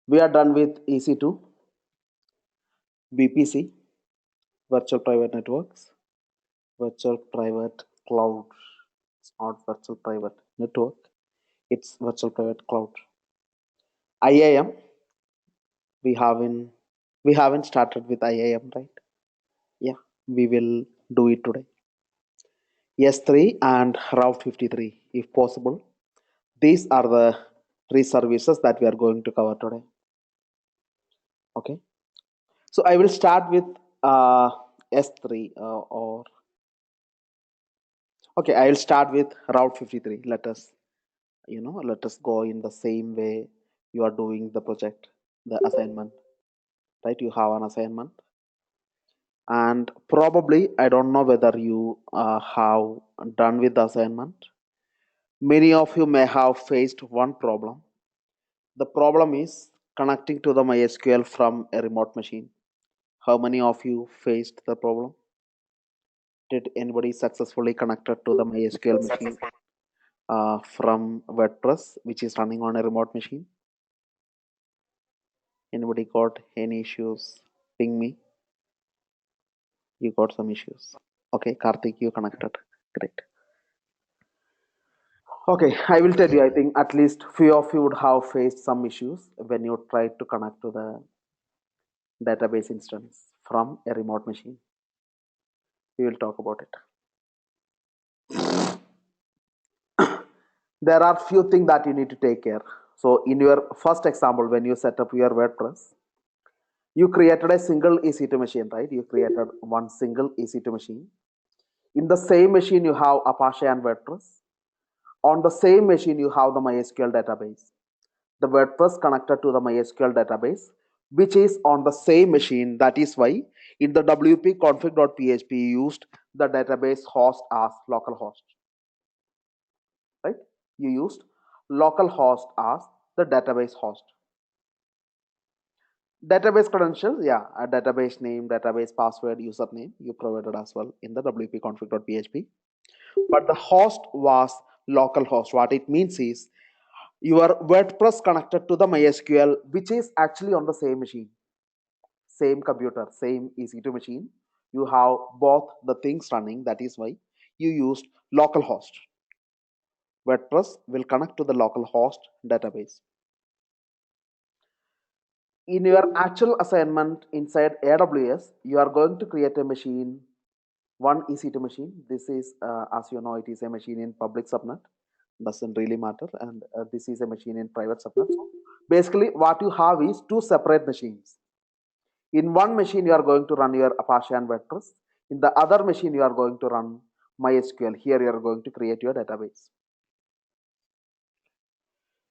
We are done with EC2, VPC, Virtual Private Networks, Virtual Private Cloud. It's not Virtual Private Network, it's Virtual Private Cloud. IAM, we haven't we haven't started with IAM, right? Yeah, we will do it today. S3 and Route 53, if possible. These are the three services that we are going to cover today. Okay, so I will start with S3 or okay, I will start with Route 53. Let us go in the same way you are doing the project, the assignment, right? You have an assignment, and probably I don't know whether you have done with the assignment. Many of you may have faced one problem. The problem is connecting to the MySQL from a remote machine. How many of you faced the problem? Did anybody successfully connected to the MySQL machine from WordPress, which is running on a remote machine? Anybody got any issues? Ping me. You got some issues. Okay, Karthik, you connected. Great. Okay, I will tell you, I think at least few of you would have faced some issues when you tried to connect to the database instance from a remote machine. We will talk about it. There are few things that you need to take care. So in your first example, when you set up your WordPress, you created a single EC2 machine, right? You created one single EC2 machine. In the same machine, you have Apache and WordPress. On the same machine, you have the MySQL database. The WordPress connected to the MySQL database, which is on the same machine. That is why in the wp-config.php, you used the database host as localhost, right? You used localhost as the database host. Database credentials, yeah, a database name, database password, username, you provided as well in the wp-config.php. But the host was localhost. What it means is your WordPress connected to the MySQL, which is actually on the same machine, same computer, same EC2 machine. You have both the things running. That is why you used localhost. WordPress will connect to the localhost database. In your actual assignment inside AWS, you are going to create a machine, one EC2 machine. This is, as you know, it is a machine in public subnet. Doesn't really matter. And this is a machine in private subnet. So basically, what you have is two separate machines. In one machine, you are going to run your Apache and WordPress. In the other machine, you are going to run MySQL. Here, you are going to create your database.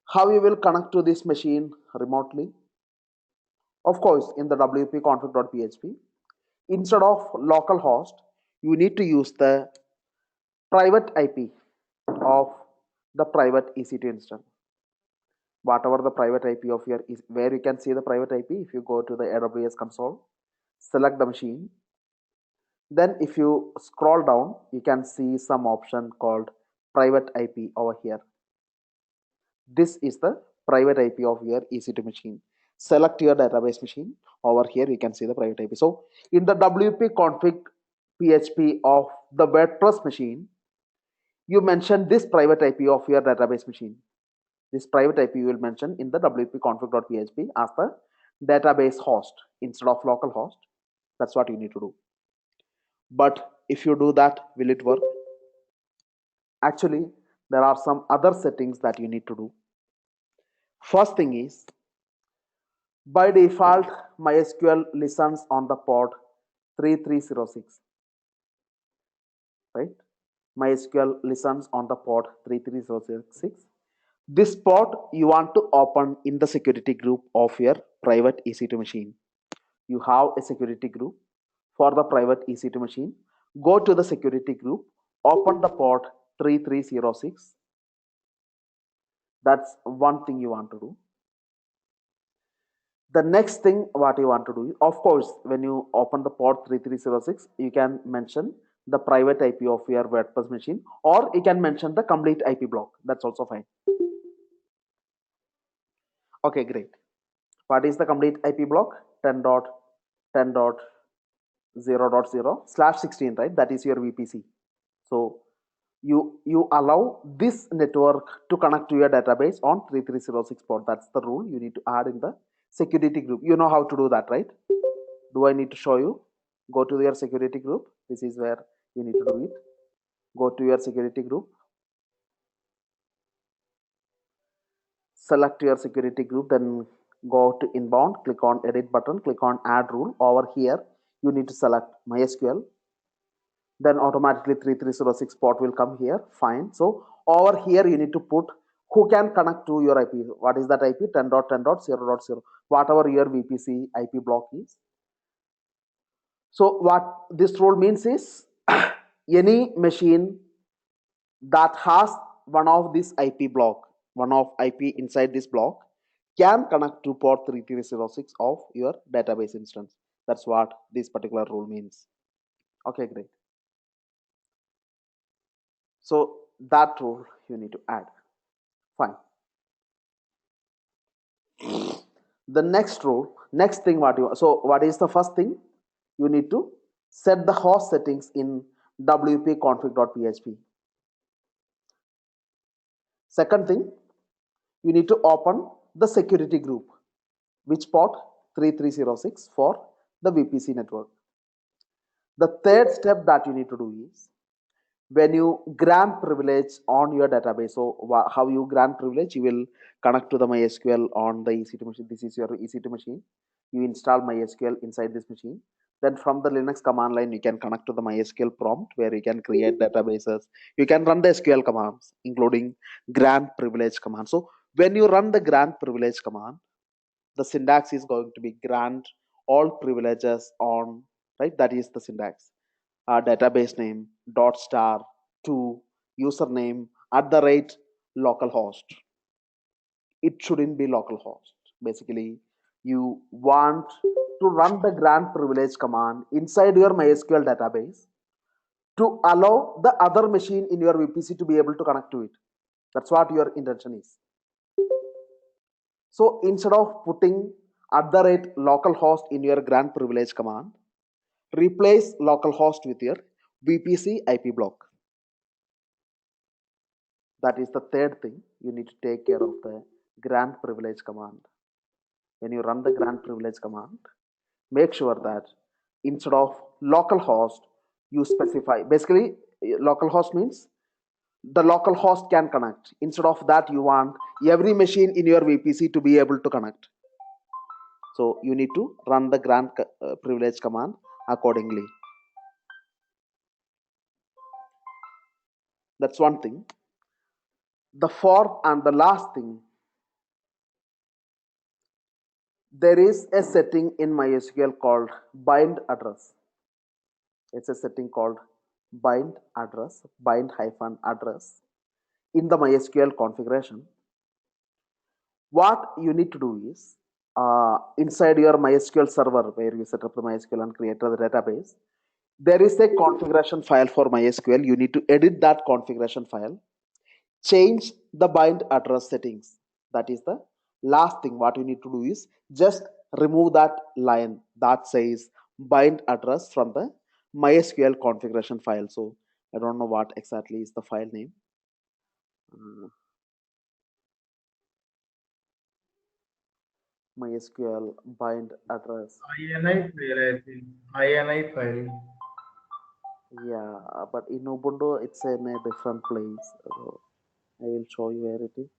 How you will connect to this machine remotely? Of course, in the wp-config.php, instead of localhost, you need to use the private IP of the private EC2 instance. Whatever the private IP of your is, where you can see the private IP, if you go to the AWS console, select the machine. Then if you scroll down, you can see some option called private IP over here. This is the private IP of your EC2 machine. Select your database machine. Over here, you can see the private IP. So in the WP config PHP of the WordPress machine, you mention this private IP of your database machine. This private IP you will mention in the WP config.php as the database host instead of local host. That's what you need to do. But if you do that, will it work? Actually, there are some other settings that you need to do. First thing is, by default, MySQL listens on the port 3306, right? MySQL listens on the port 3306. This port you want to open in the security group of your private EC2 machine. You have a security group for the private EC2 machine. Go to the security group, open the port 3306. That's one thing you want to do. The next thing what you want to do is, of course, when you open the port 3306, you can mention the private IP of your WordPress machine, or you can mention the complete IP block. That's also fine. Okay, great. What is the complete IP block? 10.10.0.0/16, right? That is your VPC. So you allow this network to connect to your database on 3306 port. That's the rule you need to add in the security group. You know how to do that, right? Do I need to show you? Go to your security group. This is where you need to do it. Go to your security group, select your security group, then go to inbound, click on edit button, click on add rule. Over here you need to select MySQL, then automatically 3306 port will come here. Fine. So over here you need to put who can connect to your IP. What is that IP? 10.10.0.0, whatever your VPC IP block is. So what this rule means is any machine that has one of this IP block, one of IP inside this block, can connect to port 3306 of your database instance. That's what this particular rule means. Okay, great. So that rule you need to add. Fine. The next rule, next thing what is the first thing? You need to set the host settings in wp-config.php. Second thing, you need to open the security group, which port? 3306 for the VPC network. The third step that you need to do is when you grant privilege on your database. So how you grant privilege? You will connect to the MySQL on the EC2 machine. This is your EC2 machine. You install MySQL inside this machine. Then from the Linux command line, you can connect to the MySQL prompt where you can create databases. You can run the SQL commands, including grant privilege command. So when you run the grant privilege command, the syntax is going to be grant all privileges on, right? That is the syntax. Database name dot star to username @ localhost. It shouldn't be localhost. Basically, you want to run the grant privilege command inside your MySQL database to allow the other machine in your VPC to be able to connect to it. That's what your intention is. So instead of putting @ localhost in your grant privilege command, replace localhost with your VPC IP block. That is the third thing. You need to take care of the grant privilege command. When you run the grant privilege command, make sure that instead of localhost, you specify. Basically, localhost means the localhost can connect. Instead of that, you want every machine in your VPC to be able to connect. So you need to run the grant privilege command accordingly. That's one thing. The fourth and the last thing, there is a setting in MySQL called bind address. It's a setting called bind address, bind-address in the MySQL configuration. What you need to do is inside your MySQL server where you set up the MySQL and create the database, there is a configuration file for MySQL. You need to edit that configuration file, change the bind address settings. That is the last thing. What you need to do is just remove that line that says bind address from the MySQL configuration file. So I don't know what exactly is the file name. MySQL bind address. INI file, I think. INI file. Yeah, but in Ubuntu it's in a different place. I will show you where it is.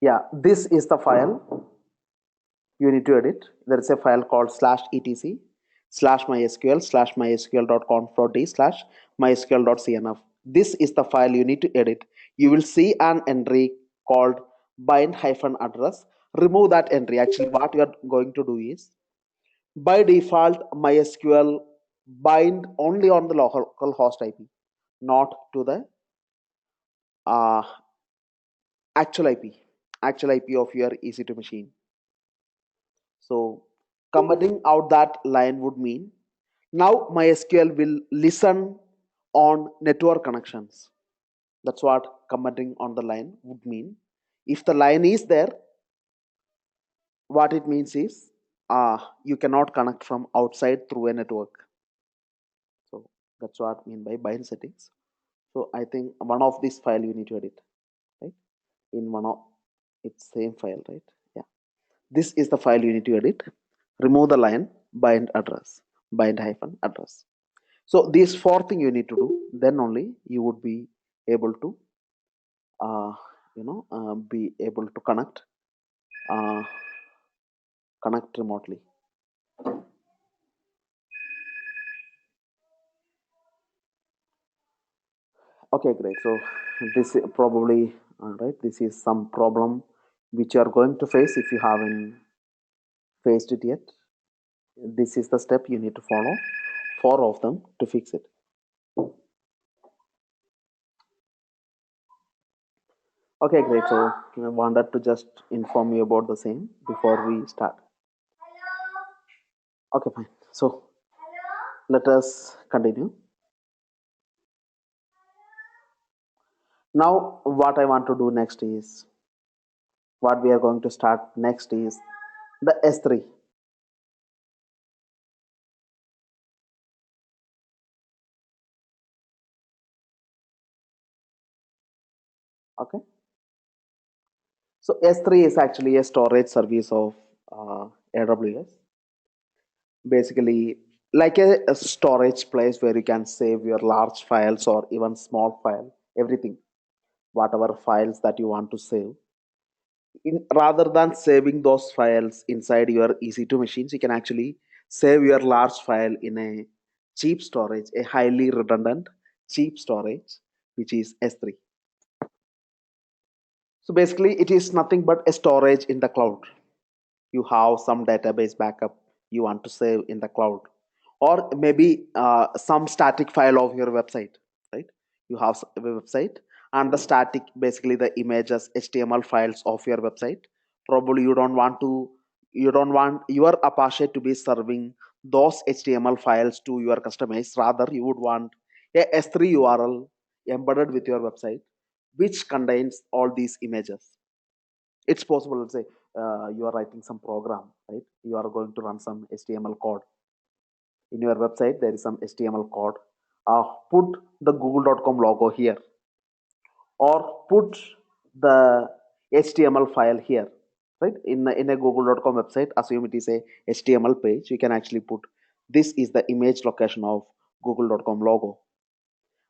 Yeah, this is the file you need to edit. There is a file called /etc/mysql/mysql.conf.d/mysql.cnf. this is the file you need to edit. You will see an entry called bind hyphen address. Remove that entry. Actually, what you are going to do is, by default, MySQL bind only on the local host IP, not to the uh, actual IP of your EC2 machine. So commenting out that line would mean now MySQL will listen on network connections. That's what commenting on the line would mean. If the line is there, what it means is you cannot connect from outside through a network. So that's what I mean by bind settings. So I think one of this file you need to edit, right? In one of it's same file, right? Yeah. This is the file you need to edit. Remove the line bind address, bind hyphen address. So these four things you need to do. Then only you would be able to, be able to uh, connect remotely. Okay, great. So this probably right. This is some problem which you are going to face if you haven't faced it yet. This is the step you need to follow. Four of them to fix it. Okay, great. So I wanted to just inform you about the same before we start. Okay, fine. So let us continue. Now, what I want to do next is, what we are going to start next is the S3. Okay. So S3 is actually a storage service of AWS. Basically, like a storage place where you can save your large files or even small file, everything, whatever files that you want to save. Rather than saving those files inside your EC2 machines, you can actually save your large file in a cheap storage, a highly redundant cheap storage, which is S3. So basically, it is nothing but a storage in the cloud. You have some database backup you want to save in the cloud, or maybe some static file of your website, right? You have a website, and the static, basically the images, HTML files of your website. Probably you don't want your Apache to be serving those HTML files to your customers. Rather, you would want a S3 URL embedded with your website, which contains all these images. It's possible, let's say you are writing some program, right? You are going to run some HTML code in your website. There is some HTML code. Put the google.com logo here, or put the HTML file here, right? In a google.com website, assume it is a HTML page, you can actually put this is the image location of google.com logo,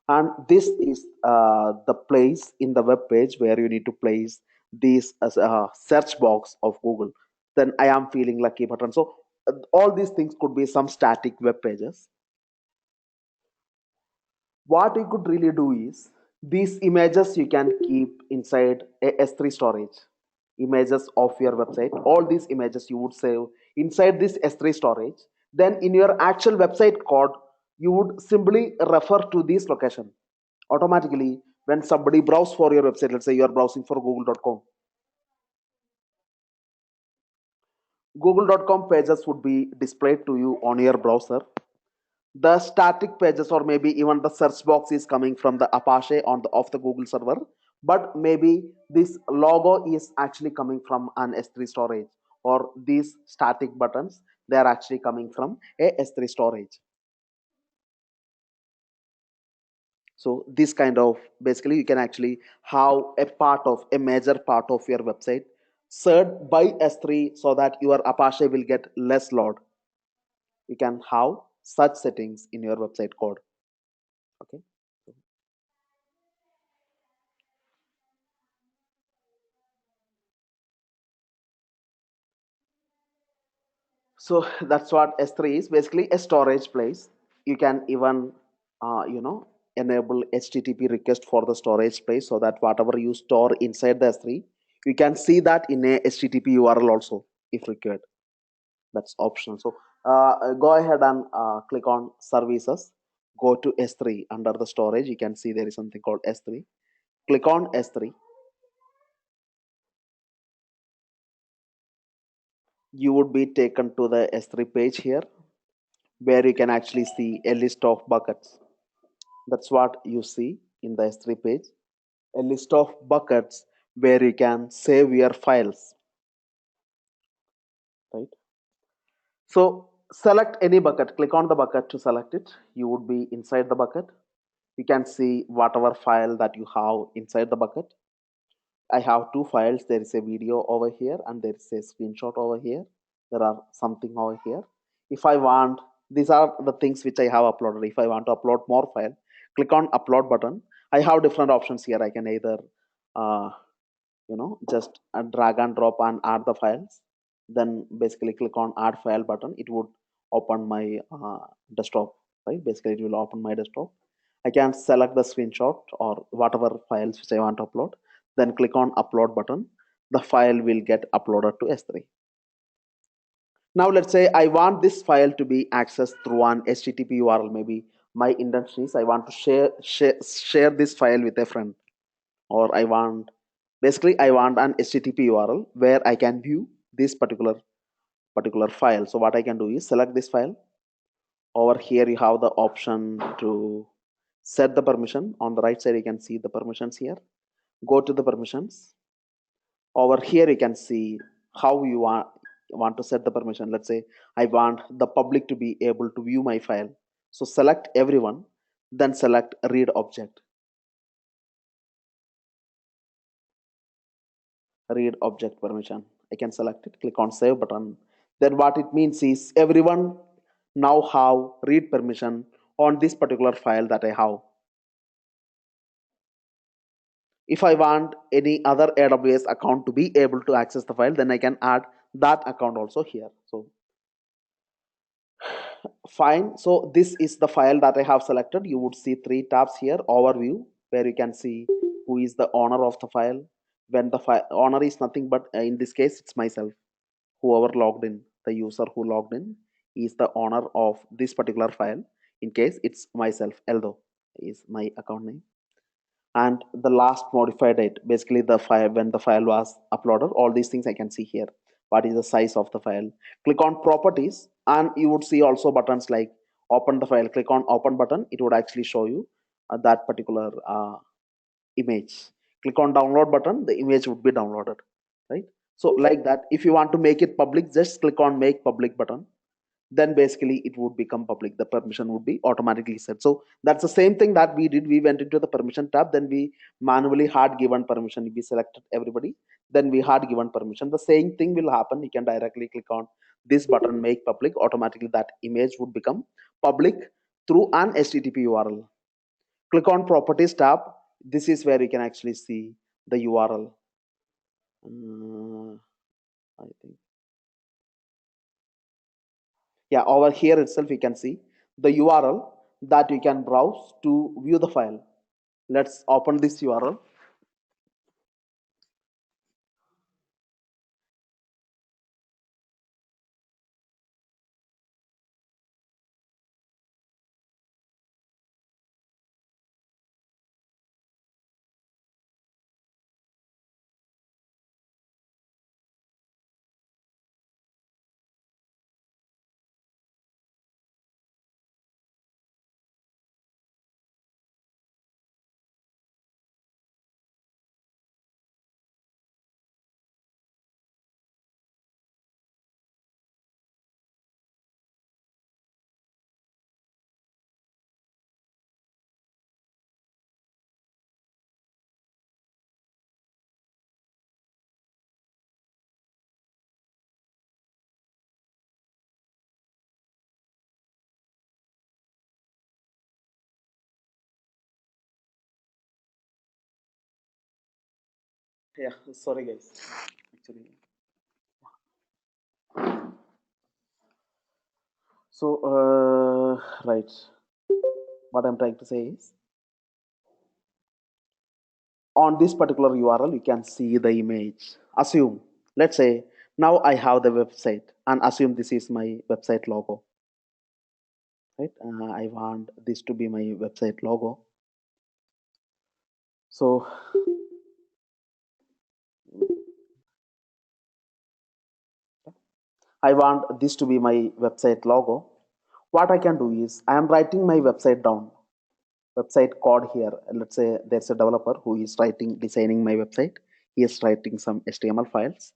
and this is the place in the web page where you need to place this as a search box of Google. Then I am feeling lucky button. So all these things could be some static web pages. What you could really do is, these images you can keep inside a S3 storage. Images of your website, all these images you would save inside this S3 storage. Then in your actual website code, you would simply refer to this location. Automatically, when somebody browse for your website, let's say you are browsing for google.com, google.com pages would be displayed to you on your browser. The static pages, or maybe even the search box, is coming from the Apache on the of the Google server, but maybe this logo is actually coming from an S3 storage, or these static buttons, they are actually coming from a S3 storage. So this kind of, basically you can actually have a major part of your website served by S3, so that your Apache will get less load. You can have such settings in your website code. Okay. So that's what S3 is, basically a storage place. You can even, enable HTTP request for the storage place, so that whatever you store inside the S3, you can see that in a HTTP URL also if required. That's optional. So go ahead and click on services. Go to S3 under the storage. You can see there is something called S3. Click on S3. You would be taken to the S3 page here, where you can actually see a list of buckets. That's what you see in the S3 page, a list of buckets where you can save your files, right? So select any bucket, click on the bucket to select it. You would be inside the bucket. You can see whatever file that you have inside the bucket. I have two files. There is a video over here and there is a screenshot over here. There are something over here. If I want, these are the things which I have uploaded. If I want to upload more file, click on upload button. I have different options here. I can either uh, just drag and drop and add the files. Then basically click on add file button. It would open my desktop, right? Basically it will open my desktop. I can select the screenshot or whatever files which I want to upload, then click on upload button. The file will get uploaded to S3. Now let's say I want this file to be accessed through an HTTP URL. Maybe my intention is I want to share this file with a friend, or I want, basically I want an HTTP URL where I can view this particular file. So what I can do is select this file. Over here you have the option to set the permission. On the right side you can see the permissions here. Go to the permissions. Over here you can see how you want to set the permission. Let's say I want the public to be able to view my file. So select everyone, then select read object. Read object permission. I can select it, click on save button. Then what it means is everyone now have read permission on this particular file that I have. If I want any other AWS account to be able to access the file, then I can add that account also here. So fine. So this is the file that I have selected. You would see three tabs here. Overview, where you can see who is the owner of the file. When the owner is nothing but in this case it's myself. Whoever logged in, the user who logged in is the owner of this particular file. In case it's myself, Eldo is my account name. And the last modified date, basically the file, when the file was uploaded, all these things I can see here. What is the size of the file? Click on properties and you would see also buttons like open the file. Click on open button, it would actually show you that particular image. Click on download button, the image would be downloaded, right? So like that, if you want to make it public, just click on make public button. Then basically it would become public. The permission would be automatically set. So that's the same thing that we did. We went into the permission tab, then we manually had given permission. We selected everybody, then we had given permission. The same thing will happen. You can directly click on this button, make public. Automatically that image would become public through an HTTP URL. Click on properties tab. This is where you can actually see the URL. I think, yeah, over here itself you can see the URL that you can browse to view the file. Let's open this URL. Yeah, sorry guys. Actually, so right, what I'm trying to say is on this particular URL, you can see the image. Assume, let's say now I have the website and assume this is my website logo, right? I want this to be my website logo. So I want this to be my website logo. What I can do is I am writing my website down, website code here. Let's say there's a developer who is designing my website. He is writing some HTML files.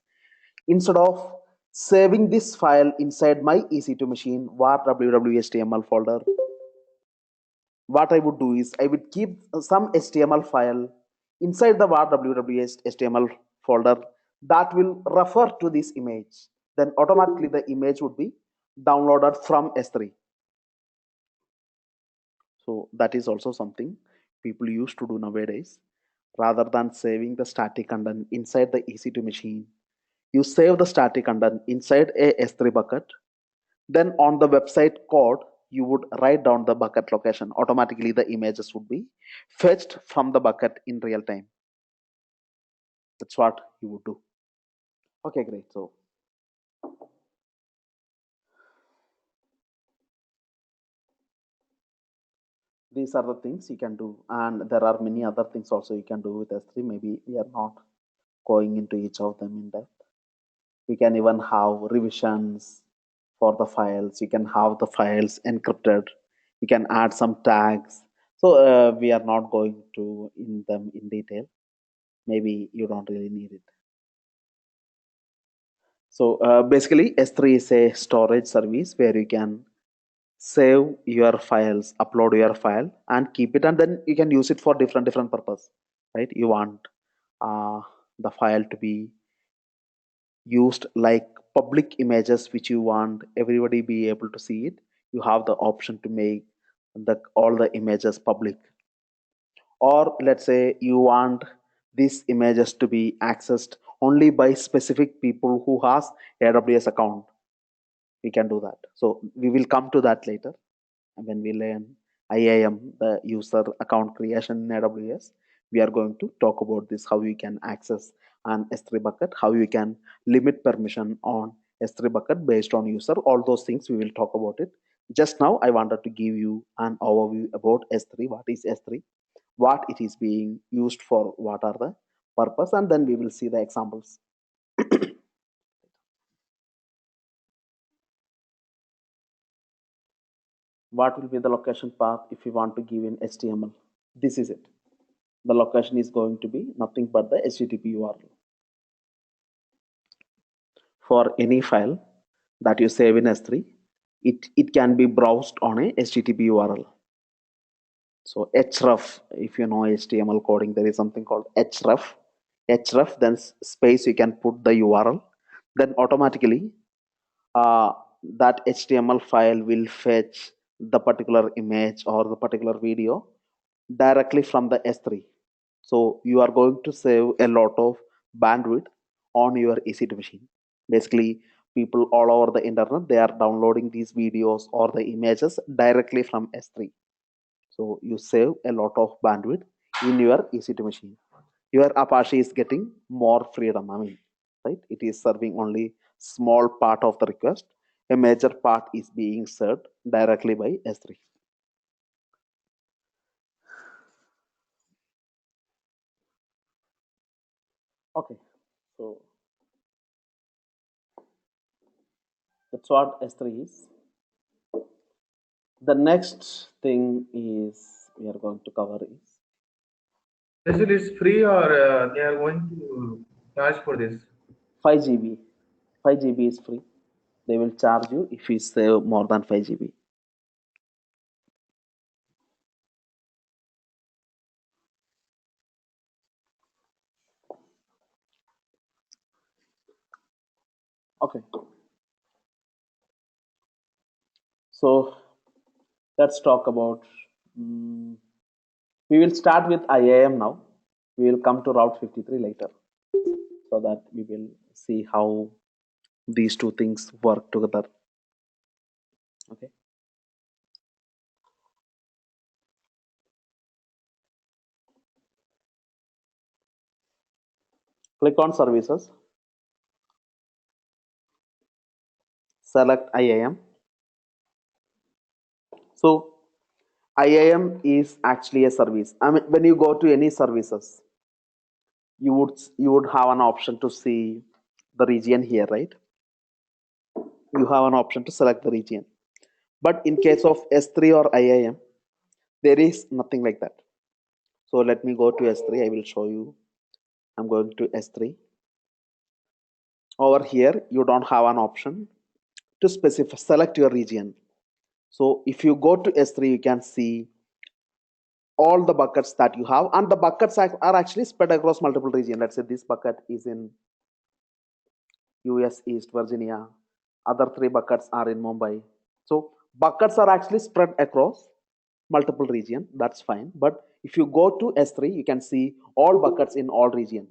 Instead of saving this file inside my EC2 machine var www.html folder, what I would do is I would keep some HTML file inside the var www.html folder that will refer to this image. Then automatically the image would be downloaded from S3. So that is also something people used to do nowadays. Rather than saving the static content inside the EC2 machine, you save the static content inside a S3 bucket. Then on the website code, you would write down the bucket location. Automatically, the images would be fetched from the bucket in real time. That's what you would do. Okay, great. So these are the things you can do. And there are many other things also you can do with S3. Maybe we are not going into each of them in depth. You can even have revisions for the files. You can have the files encrypted. You can add some tags. So we are not going to in them in detail. Maybe you don't really need it. So basically S3 is a storage service where you can save your files, upload your file and keep it, and then you can use it for different purpose, right? You want uh, the file to be used like public images which you want everybody be able to see it. You have the option to make all the images public. Or let's say you want these images to be accessed only by specific people who has AWS account. We can do that. So we will come to that later when we learn IAM, the user account creation in AWS. We are going to talk about this, how you can access an S3 bucket, how you can limit permission on S3 bucket based on user. All those things we will talk about it. Just now I wanted to give you an overview about S3. What is S3? What it is being used for, what are the purpose, and then we will see the examples. What will be the location path if you want to give in HTML? This is it. The location is going to be nothing but the HTTP URL. For any file that you save in S3, it can be browsed on a HTTP URL. So href, if you know HTML coding, there is something called href. Href, then space, you can put the URL. Then automatically that HTML file will fetch the particular image or the particular video directly from the S3. So you are going to save a lot of bandwidth on your EC2 machine. Basically, people all over the internet, they are downloading these videos or the images directly from S3. So you save a lot of bandwidth in your EC2 machine. Your Apache is getting more freedom. I mean, right? It is serving only small part of the request. A major part is being served directly by S3. Okay, so that's what S3 is. The next thing is we are going to cover is This is free or they are going to charge for this? 5 GB. 5 GB is free. They will charge you if you save more than 5 GB. Okay. So let's talk about. We will start with IAM now. We will come to Route 53 later, so that we will see how these two things work together. Okay. Click on services, select IAM. So IAM is actually a service. I mean, when you go to any services, you would have an option to see the region here, right? You have an option to select the region. But in case of S3 or IAM, there is nothing like that. So let me go to S3. I will show you. I'm going to S3. Over here, you don't have an option to specify select your region. So if you go to S3, you can see all the buckets that you have, and the buckets are actually spread across multiple regions. Let's say this bucket is in US East Virginia, other three buckets are in Mumbai. So buckets are actually spread across multiple region. That's fine. But if you go to S3, you can see all buckets in all region.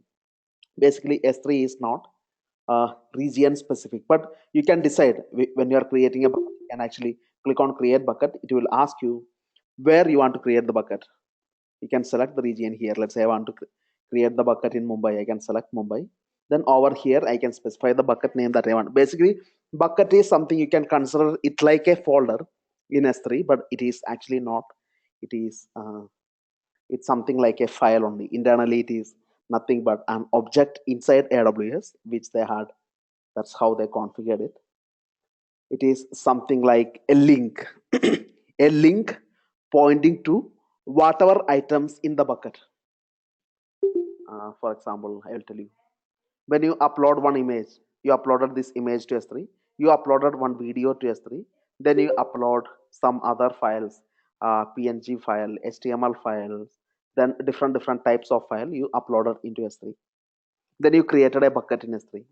Basically, S3 is not region specific, but you can decide when you are creating a bucket. You can actually click on create bucket. It will ask you where you want to create the bucket. You can select the region here. Let's say I want to create the bucket in Mumbai. I can select Mumbai. Then over here, I can specify the bucket name that I want. Basically, bucket is something you can consider it like a folder in S3, but it is actually not. It is it's something like a file only. Internally, it is nothing but an object inside AWS, which they had. That's how they configured it. It is something like a link, a link pointing to whatever items in the bucket. For example, I will tell you. When you upload one image, you uploaded this image to S3, you uploaded one video to S3, then you upload some other files, PNG file, HTML files, then different types of file you uploaded into S3. Then you created a bucket in S3.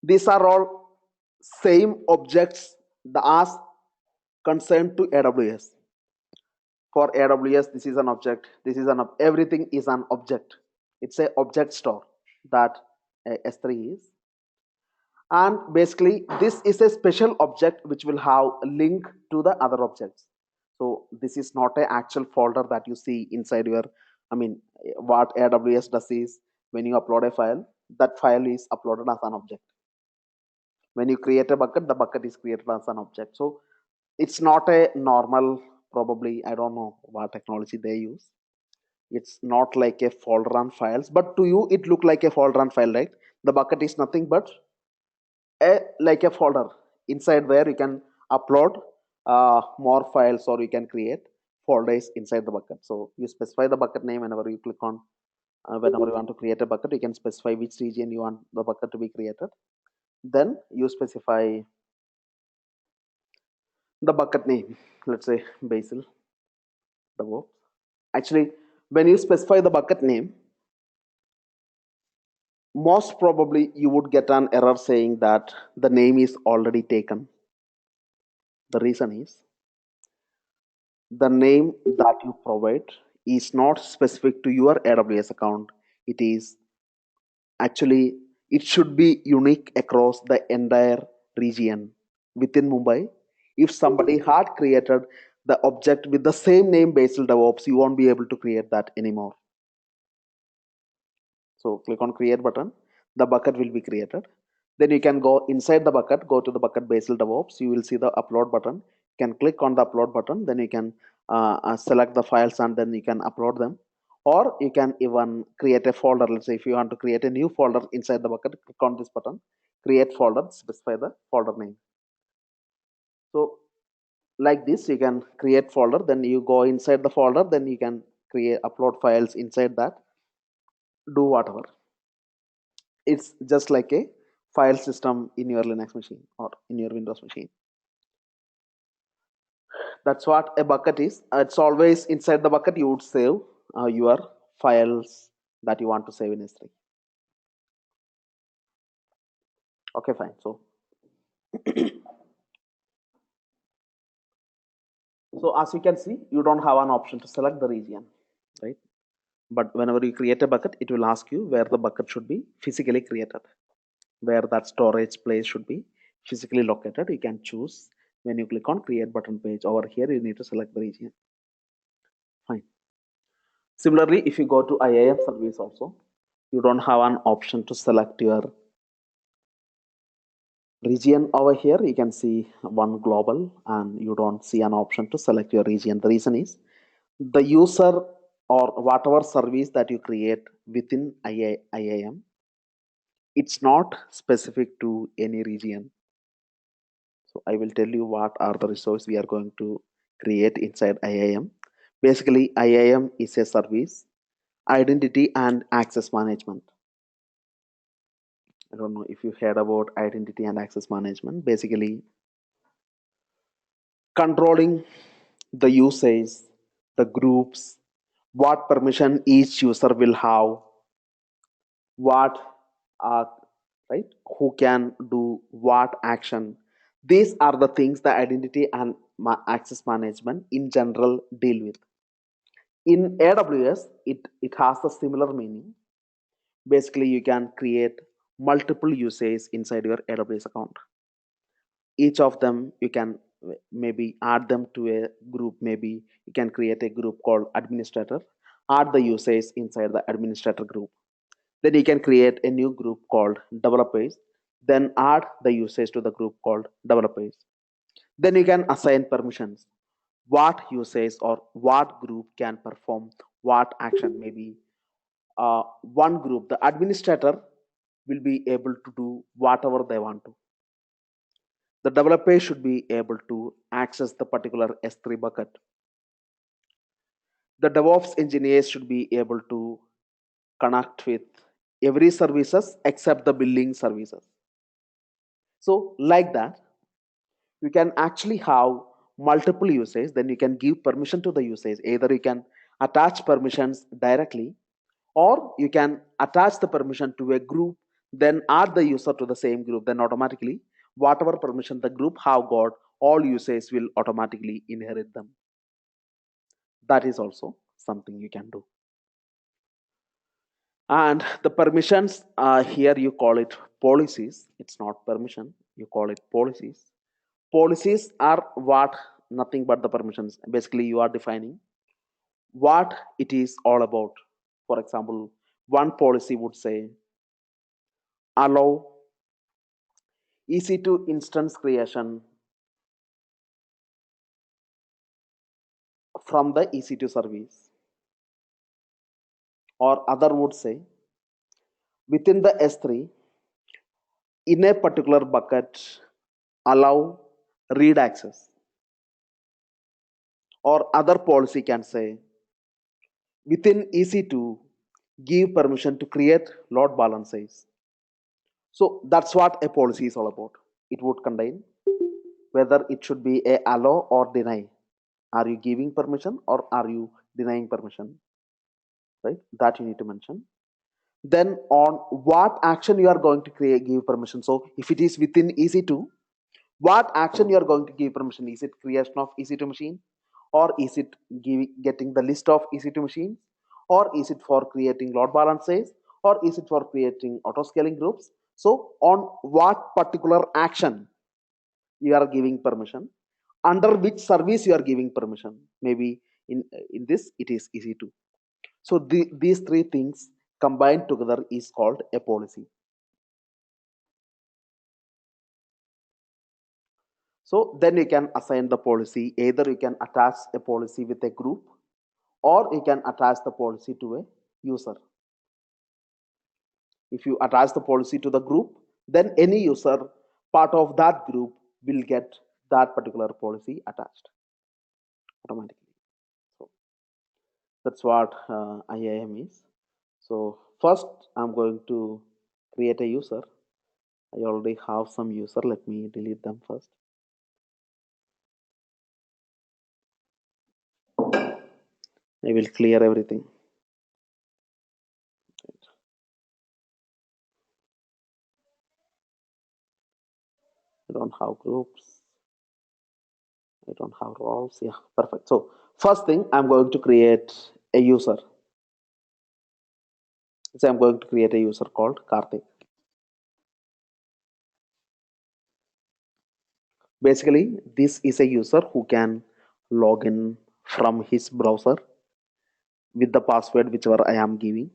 These are all same objects as concerned to AWS. For AWS, this is an object. This is everything is an object. It's a object store that S3 is. And basically, this is a special object which will have a link to the other objects. So this is not an actual folder that you see inside your, I mean, what AWS does is when you upload a file, that file is uploaded as an object. When you create a bucket, the bucket is created as an object. So it's not a normal, probably, I don't know what technology they use. It's not like a folder and files, but to you, it look like a folder and file, right? The bucket is nothing but like a folder inside where you can upload more files, or you can create folders inside the bucket. So you specify the bucket name whenever you click on, whenever you want to create a bucket, you can specify which region you want the bucket to be created. Then you specify the bucket name, let's say Basil DevOps. Actually, when you specify the bucket name, most probably you would get an error saying that the name is already taken. The reason is the name that you provide is not specific to your AWS account. It is actually, it should be unique across the entire region within Mumbai. If somebody had created the object with the same name Basil DevOps, you won't be able to create that anymore. So click on create button, the bucket will be created. Then you can go inside the bucket, go to the bucket Basil DevOps. You will see the upload button. You can click on the upload button. Then you can select the files and then you can upload them. Or you can even create a folder. Let's say if you want to create a new folder inside the bucket, click on this button, create folder, specify the folder name. So like this, you can create folder. Then you go inside the folder. Then you can create upload files inside that. Do whatever. It's just like a file system in your Linux machine or in your Windows machine. That's what a bucket is. It's always inside the bucket you would save your files that you want to save in S3. Okay, fine. So as you can see, you don't have an option to select the region, right? But whenever you create a bucket, it will ask you where the bucket should be physically created, where that storage place should be physically located. You can choose when you click on create button page. Over here, you need to select the region. Fine. Similarly, if you go to IAM service also, You don't have an option to select your region over here. You can see one global, and you don't see an option to select your region. The reason is the user or whatever service that you create within IAM, it's not specific to any region. So I will tell you what are the resources we are going to create inside IAM. Basically, IAM is a service, identity and access management. I don't know if you heard about identity and access management. Basically, controlling the usage, the groups, what permission each user will have, what are right, who can do what action. These are the things the identity and access management in general deal with. In AWS, it has a similar meaning. Basically, you can create multiple usages inside your AWS account. Each of them you can maybe add them to a group. Maybe you can create a group called administrator, add the usage inside the administrator group. Then you can create a new group called developers, then add the usage to the group called developers. Then you can assign permissions, what usage or what group can perform what action. Maybe one group, the administrator will be able to do whatever they want to. The developer should be able to access the particular S3 bucket. The DevOps engineers should be able to connect with every services except the billing services. So like that, you can actually have multiple usages. Then you can give permission to the usage. Either you can attach permissions directly, or you can attach the permission to a group, then add the user to the same group. Then automatically, whatever permission the group have got, all users will automatically inherit them. That is also something you can do. And the permissions, here you call it policies. It's not permission, you call it policies. Policies are what? Nothing but the permissions. Basically, you are defining what it is all about. For example, one policy would say allow EC2 instance creation from the EC2 service. Or other would say within the S3, in a particular bucket, allow read access. Or other policy can say within EC2, give permission to create load balances. So that's what a policy is all about. It would contain whether it should be a allow or deny. Are you giving permission or are you denying permission? Right? That you need to mention. Then on what action you are going to give permission. So if it is within EC2, what action you are going to give permission? Is it creation of EC2 machine, or is it getting the list of EC2 machines, or is it for creating load balances, or is it for creating auto scaling groups? So on what particular action you are giving permission, under which service you are giving permission. Maybe in this it is EC2. So these three things combined together is called a policy. So then you can assign the policy. Either you can attach a policy with a group, or you can attach the policy to a user. If you attach the policy to the group, then any user part of that group will get that particular policy attached automatically. So that's what IAM is. So first I'm going to create a user. I already have some user. Let me delete them first. I will clear everything. I don't have groups. I don't have roles. Yeah, perfect. So first thing, I'm going to create a user. So I'm going to create a user called Karthik. Basically, this is a user who can log in from his browser with the password whichever I am giving.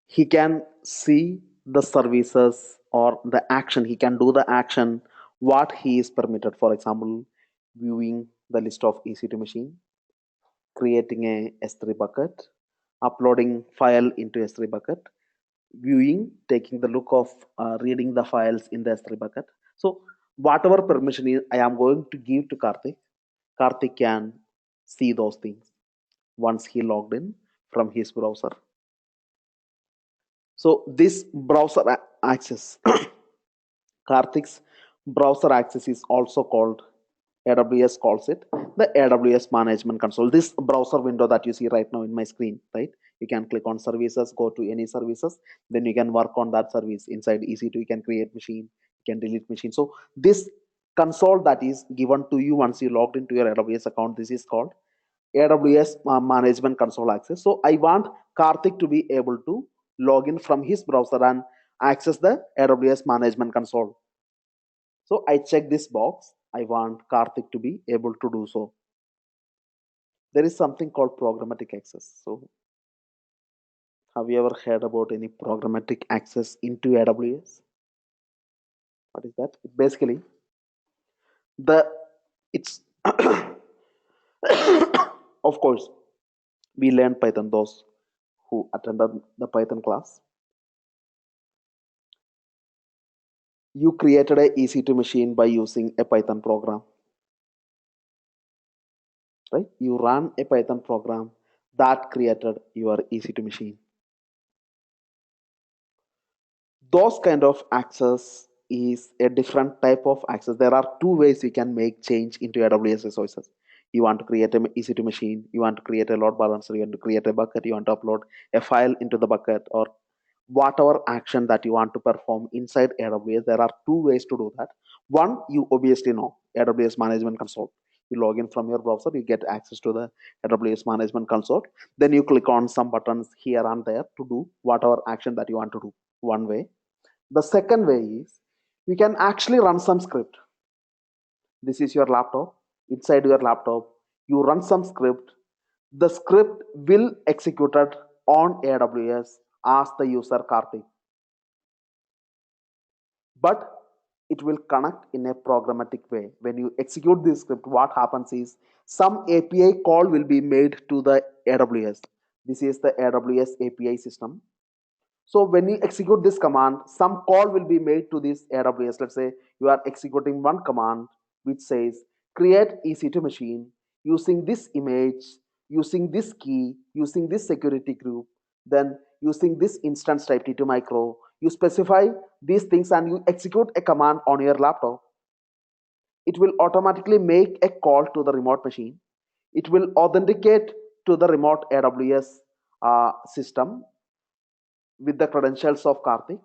he can see the services or the action. He can do the action what he is permitted. For example, viewing the list of EC2 machine, creating a S3 bucket, uploading file into S3 bucket, viewing, taking the look of reading the files in the S3 bucket. So whatever permission I am going to give to Karthik, Karthik can see those things once he logged in from his browser. So this browser access, Karthik's browser access is also called, AWS calls it the AWS Management Console. This browser window that you see right now in my screen, right? You can click on services, go to any services, then you can work on that service. Inside EC2, you can create machine, you can delete machine. So this console that is given to you once you logged into your AWS account, this is called AWS Management Console access. So I want Karthik to be able to log in from his browser and access the AWS Management Console. So I check this box. I want Karthik to be able to do so. There is something called programmatic access. So have you ever heard about any programmatic access into AWS? What is that? Basically, the it's of course we learned Python, those who attended the Python class. You created a EC2 machine by using a Python program, right? You ran a Python program that created your EC2 machine. Those kind of access is a different type of access. There are two ways you can make change into AWS resources. You want to create an EC2 machine, you want to create a load balancer, you want to create a bucket, you want to upload a file into the bucket, or whatever action that you want to perform inside AWS. There are two ways to do that. One, you obviously know, AWS Management Console. You log in from your browser, you get access to the AWS Management Console. Then you click on some buttons here and there to do whatever action that you want to do. One way. The second way is you can actually run some script. This is your laptop. Inside your laptop, you run some script. The script will executed on AWS as the user Karthik, but it will connect in a programmatic way. When you execute this script, what happens is some API call will be made to the AWS. This is the AWS API system. So when you execute this command, some call will be made to this AWS. Let's say you are executing one command which says create EC2 machine using this image, using this key, using this security group, then using this instance type T2 micro. You specify these things and you execute a command on your laptop. It will automatically make a call to the remote machine. It will authenticate to the remote AWS system with the credentials of Karthik,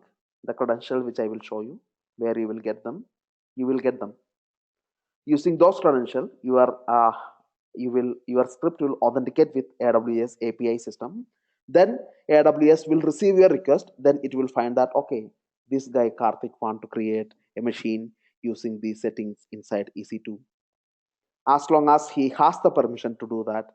the credential which I will show you, where you will get them. You will get them using those credentials. Your script will authenticate with AWS API system. Then AWS will receive your request. Then it will find that okay, this guy Karthik want to create a machine using these settings inside EC2. As long as he has the permission to do that,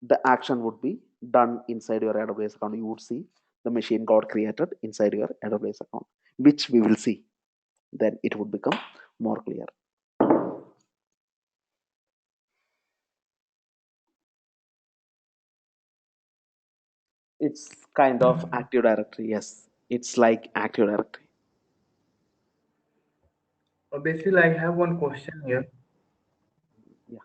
the action would be done inside your AWS account. You would see the machine got created inside your AWS account, which we will see. Then it would become more clear. It's kind of Active Directory. Yes, it's like Active Directory. Basically, I have one question here. Yeah.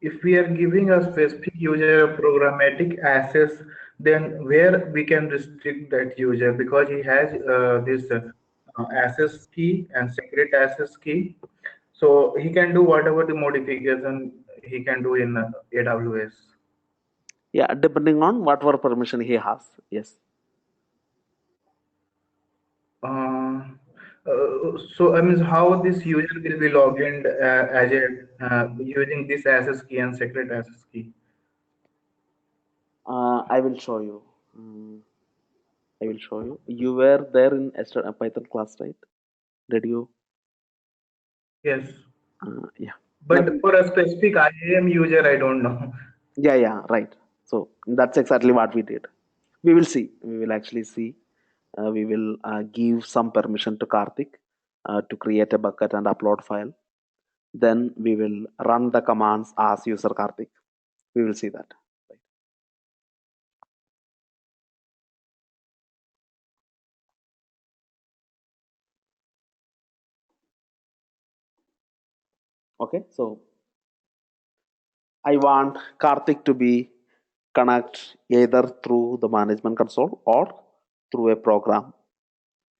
If we are giving a specific user a programmatic access, then where we can restrict that user because he has this access key and secret access key, so he can do whatever the modification he can do in AWS. Yeah, depending on whatever permission he has. Yes. Uh, so I mean, how this user will be logged in as a using this access key and secret access key? I will show you. I will show you. You were there in Python class, right? Did you? Yes, Yeah. but for a specific IAM user, I don't know. Yeah, right. So that's exactly what we did. We will see. We will actually see. We will give some permission to Karthik to create a bucket and upload file. Then we will run the commands as user Karthik. We will see that. Okay, so I want Karthik to be connect either through the management console or through a program.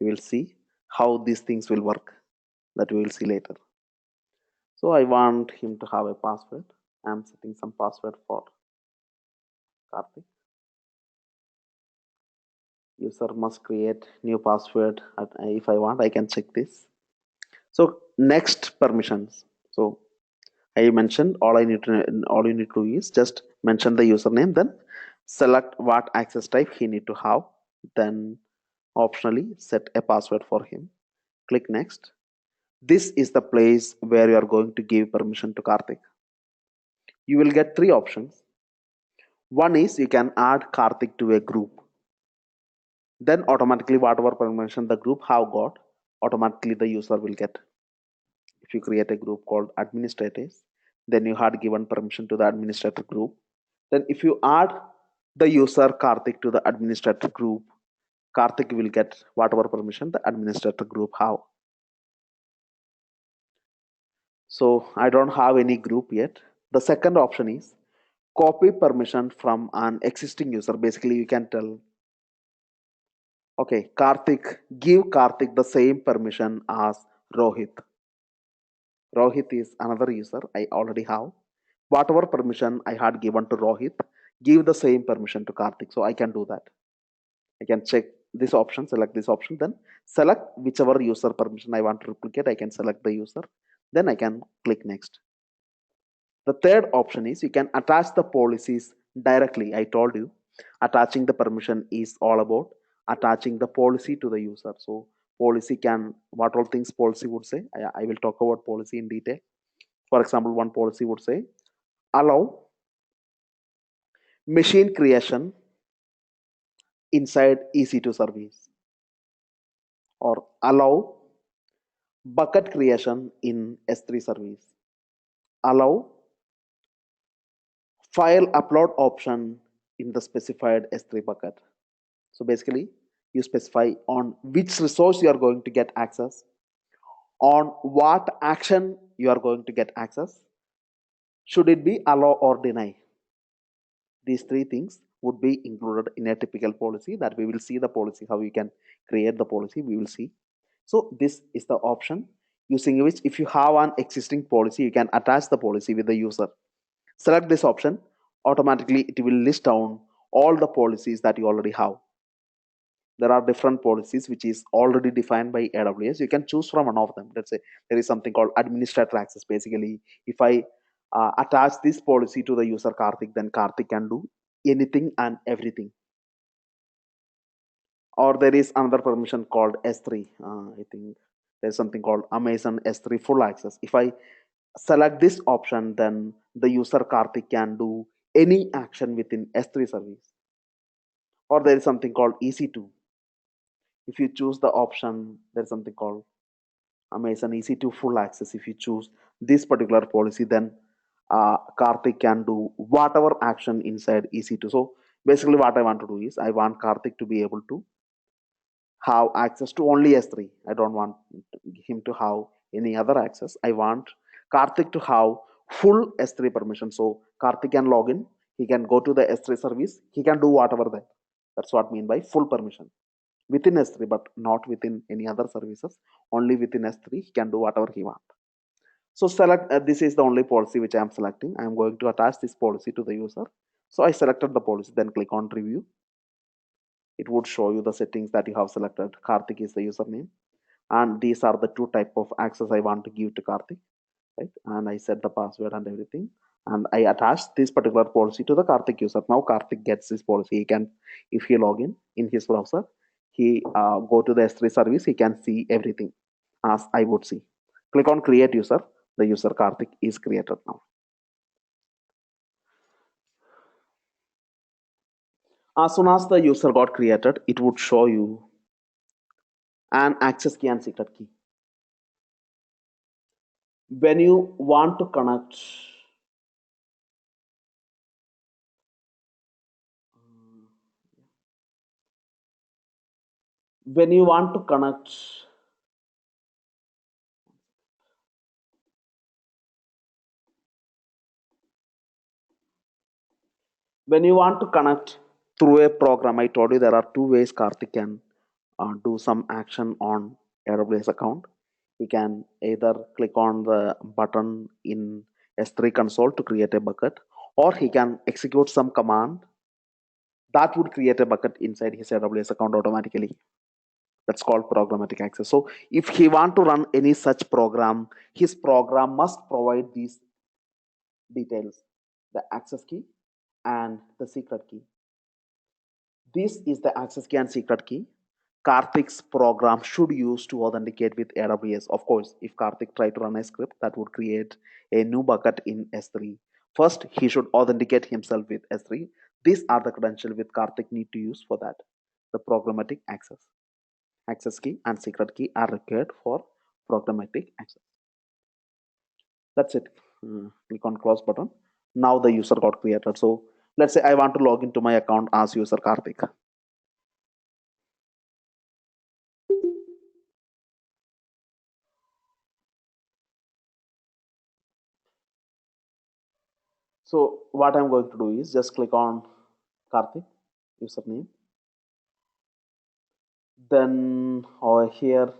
We will see how these things will work. That we will see later. So I want him to have a password. I'm setting some password for Karthik. User must create new password. If I want, I can check this. So next permissions. So I mentioned all you need to do is just mention the username, then select what access type he need to have, then optionally set a password for him. Click next. This is the place where you are going to give permission to Karthik. You will get three options. One is you can add Karthik to a group. Then automatically whatever permission the group have got, automatically the user will get. If you create a group called administrators, then you had given permission to the administrator group. Then if you add the user Karthik to the administrator group, Karthik will get whatever permission the administrator group have. So I don't have any group yet. The second option is copy permission from an existing user. Basically, you can tell, okay, give Karthik the same permission as Rohit. Rohit is another user I already have. Whatever permission I had given to Rohit, give the same permission to Karthik. So I can do that. I can check this option, select this option, then select whichever user permission I want to replicate. I can select the user, then I can click next. The third option is you can attach the policies directly. I told you attaching the permission is all about attaching the policy to the user. So policy can, what all things policy would say, I will talk about policy in detail. For example, one policy would say allow machine creation inside EC2 service, or allow bucket creation in S3 service, allow file upload option in the specified S3 bucket. So basically, you specify on which resource you are going to get access, on what action you are going to get access, should it be allow or deny. These three things would be included in a typical policy that we will see the policy, how you can create the policy, we will see. So this is the option using which if you have an existing policy, you can attach the policy with the user. Select this option, automatically it will list down all the policies that you already have. There are different policies which is already defined by AWS. You can choose from one of them. Let's say there is something called administrator access. Basically, if I attach this policy to the user Karthik, then Karthik can do anything and everything. Or there is another permission called S3. I think there's something called Amazon S3 full access. If I select this option, then the user Karthik can do any action within S3 service. Or there is something called EC2. If you choose the option, there's something called Amazon EC2 full access. If you choose this particular policy, then Karthik can do whatever action inside EC2. So basically what I want to do is I want Karthik to be able to have access to only S3. I don't want him to have any other access. I want Karthik to have full S3 permission. So Karthik can log in, he can go to the S3 service, he can do whatever that. That's what I mean by full permission. Within S3, but not within any other services. Only within S3, he can do whatever he wants. So select, this is the only policy which I am selecting. I am going to attach this policy to the user. So I selected the policy, then click on review. It would show you the settings that you have selected. Karthik is the username. And these are the two type of access I want to give to Karthik. Right? And I set the password and everything. And I attached this particular policy to the Karthik user. Now Karthik gets this policy. He can, if he log in his browser, he go to the S3 service, he can see everything as I would see. Click on create user. The user Karthik is created now. As soon as the user got created, it would show you an access key and secret key. When you want to connect, when you want to connect when you want to connect through a program, I told you there are two ways Karthik can do some action on AWS account. He can either click on the button in S3 console to create a bucket, or he can execute some command that would create a bucket inside his AWS account automatically. That's called programmatic access. So if he want to run any such program, his program must provide these details: the access key and the secret key. This is the access key and secret key Karthik's program should use to authenticate with AWS. Of course, if Karthik tried to run a script that would create a new bucket in S3, first he should authenticate himself with S3. These are the credentials with Karthik need to use for that. The programmatic access. Access key and secret key are required for programmatic access. That's it. Click on close button. Now the user got created. So let's say I want to log into my account as user Karthik. So what I'm going to do is just click on Karthik username. Then over here,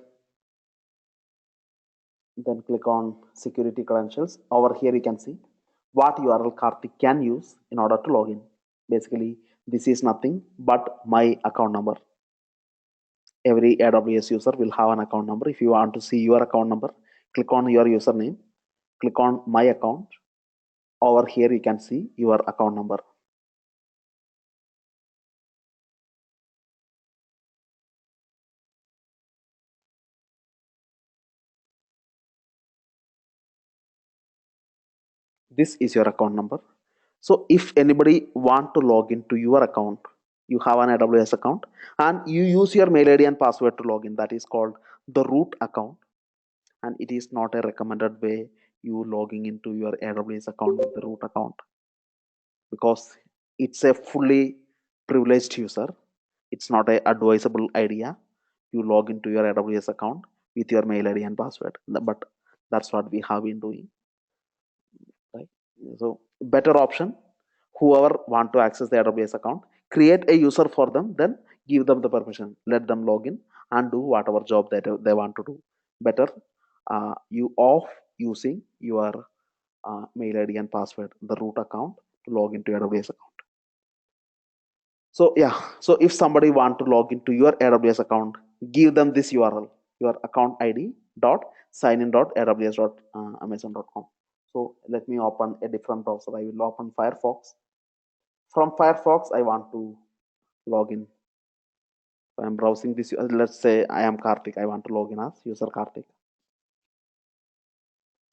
then click on security credentials. Over here you can see what URL Karthik can use in order to log in. Basically, this is nothing but my account number. Every AWS user will have an account number. If you want to see your account number, click on your username, click on my account. Over here you can see your account number. This is your account number. So if anybody want to log into your account, you have an AWS account and you use your mail ID and password to log in. That is called the root account, and it is not a recommended way you logging into your AWS account with the root account, because it's a fully privileged user. It's not a advisable idea you log into your AWS account with your mail ID and password, but that's what we have been doing, right? So better option, whoever want to access the AWS account, create a user for them, then give them the permission, let them log in and do whatever job that they want to do. Better you off using your mail ID and password, the root account, to log into your AWS account. So yeah, so if somebody want to log into your AWS account, give them this URL, your account ID dot signin dot aws dot amazon.com. So let me open a different browser. I will open Firefox. From Firefox, I want to log in. So I'm browsing this. Let's say I am Karthik. I want to log in as user Karthik.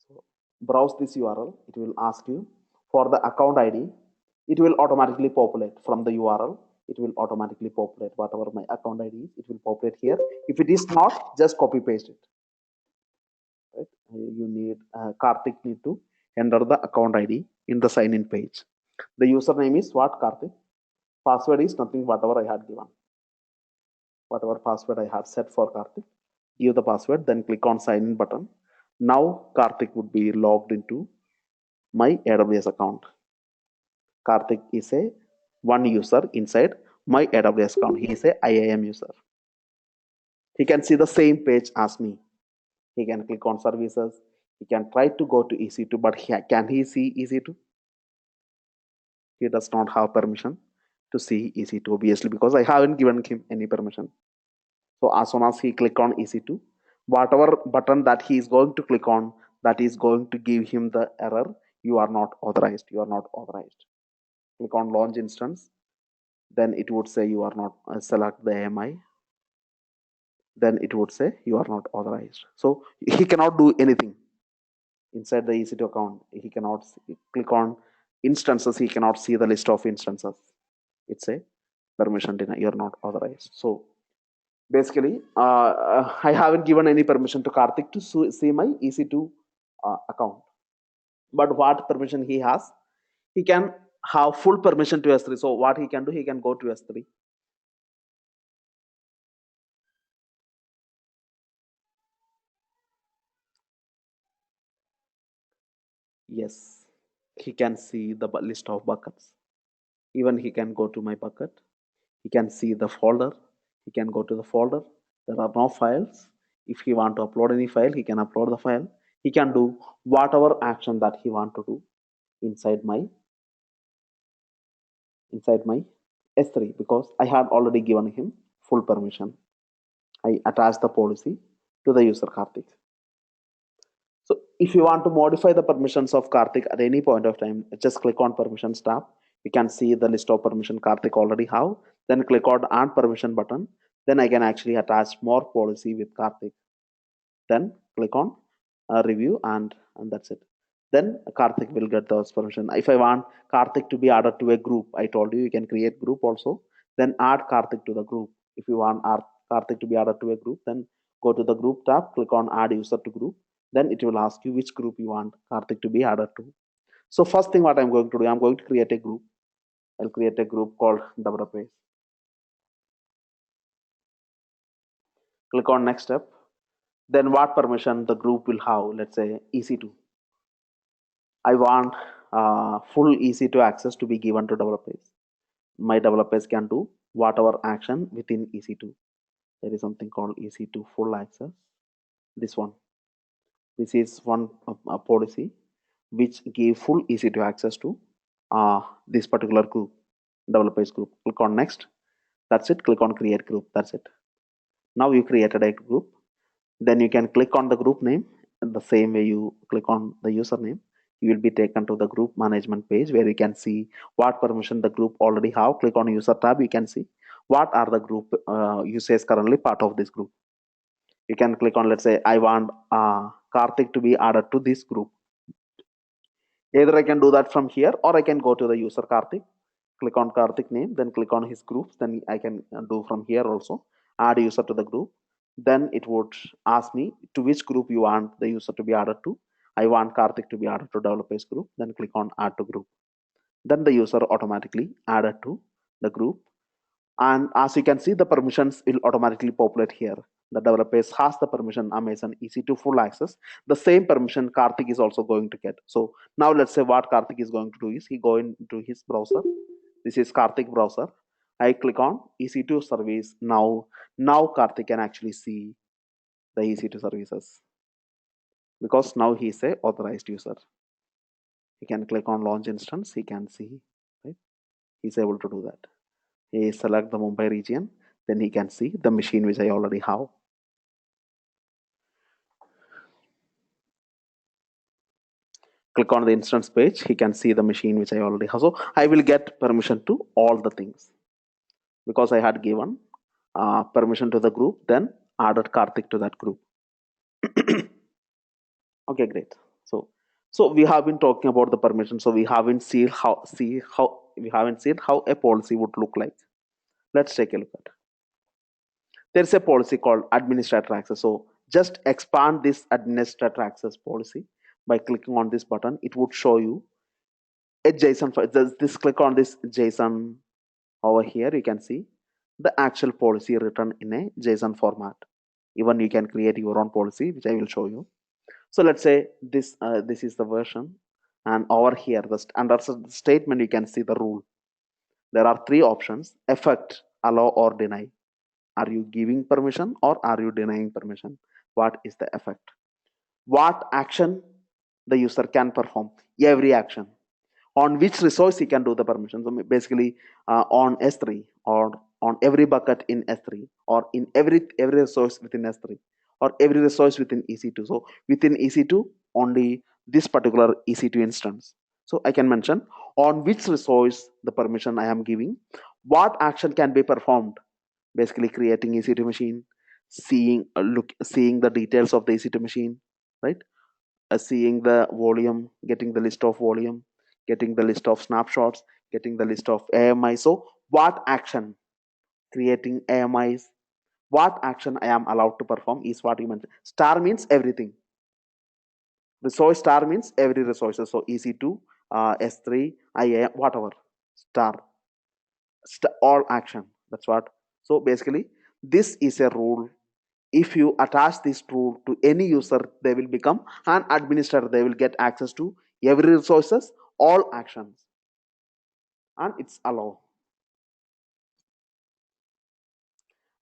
So browse this URL. It will ask you for the account ID. It will automatically populate from the URL. It will automatically populate whatever my account ID is. It will populate here. If it is not, just copy paste it. Right? You need Karthik need to enter the account ID in the sign in page. The username is what? Karthik. Password is nothing, whatever I had given. Whatever password I had set for Karthik. Give the password, then click on sign in button. Now Karthik would be logged into my AWS account. Karthik is a one user inside my AWS account. He is a IAM user. He can see the same page as me. He can click on services. He can try to go to EC2, but can he see EC2? He does not have permission to see EC2, obviously, because I haven't given him any permission. So as soon as he click on EC2, whatever button that he is going to click on, that is going to give him the error, you are not authorized, you are not authorized. Click on launch instance, then it would say you are not, select the AMI, then it would say you are not authorized. So he cannot do anything inside the EC2 account. He cannot click on instances, he cannot see the list of instances. It's a permission deny, you're not authorized. So basically, I haven't given any permission to Karthik to see my EC2 account. But what permission he has, he can have full permission to S3. So what he can do, he can go to S3. Yes, he can see the list of buckets. Even he can go to my bucket. He can see the folder. He can go to the folder. There are no files. If he want to upload any file, he can upload the file. He can do whatever action that he want to do inside my S3 because I had already given him full permission. I attach the policy to the user Karthik. So if you want to modify the permissions of Karthik at any point of time, just click on permissions tab. You can see the list of permission Karthik already have. Then click on add permission button. Then I can actually attach more policy with Karthik. Then click on review and that's it. Then Karthik will get those permission. If I want Karthik to be added to a group, I told you can create group also. Then add Karthik to the group. If you want Karthik to be added to a group, then go to the group tab, click on add user to group. Then it will ask you which group you want Karthik to be added to. So first thing what I'm going to do, I'm going to create a group. I'll create a group called developers. Click on next step. Then what permission the group will have, let's say EC2. I want full EC2 access to be given to developers. My developers can do whatever action within EC2. There is something called EC2 full access. This one. This is one policy which give full EC2 access to this particular group, developers group. Click on next. That's it. Click on create group. That's it. Now you created a group. Then you can click on the group name. And the same way you click on the username, you will be taken to the group management page where you can see what permission the group already have. Click on user tab. You can see what are the group users currently part of this group. You can click on, let's say I want Karthik to be added to this group. Either I can do that from here or I can go to the user Karthik, click on Karthik name, then click on his groups. Then I can do from here also add user to the group. Then it would ask me to which group you want the user to be added to. I want Karthik to be added to developers group. Then click on add to group. Then the user automatically added to the group. And as you can see, the permissions will automatically populate here. The developers has the permission Amazon EC2 full access. The same permission Karthik is also going to get. So now let's say what Karthik is going to do is he go into his browser. This is Karthik browser. I click on EC2 service. Now Karthik can actually see the EC2 services because now he is a authorized user. He can click on launch instance. He can see, right? He's able to do that. He select the Mumbai region, then he can see the machine which I already have. Click on the instance page, he can see the machine which I already have. So I will get permission to all the things because I had given permission to the group, then added Karthik to that group. Okay, great. So we have been talking about the permission. So we haven't seen how a policy would look like. Let's take a look at it. There's a policy called administrator access. So just expand this administrator access policy by clicking on this button. It would show you a JSON file. Just click on this JSON over here. You can see the actual policy written in a JSON format. Even you can create your own policy, which I will show you. So let's say this is the version, and over here under the statement you can see the rule. There are three options: effect, allow, or deny. Are you giving permission or are you denying permission? What is the effect? What action the user can perform? Every action. On which resource he can do the permission? So basically on S3 or on every bucket in S3 or in every resource within S3 or every resource within EC2. So within EC2 only this particular EC2 instance. So I can mention on which resource the permission I am giving, what action can be performed, basically creating EC2 machine, seeing the details of the EC2 machine, right? Seeing the volume, getting the list of volume, getting the list of snapshots, getting the list of AMI. So what action creating AMIs. What action I am allowed to perform is what you mentioned. Star means everything. Resource star means every resources. So EC2, S3, IAM, whatever. Star, all action. That's what. So basically, this is a rule. If you attach this rule to any user, they will become an administrator. They will get access to every resources, all actions, and it's allow.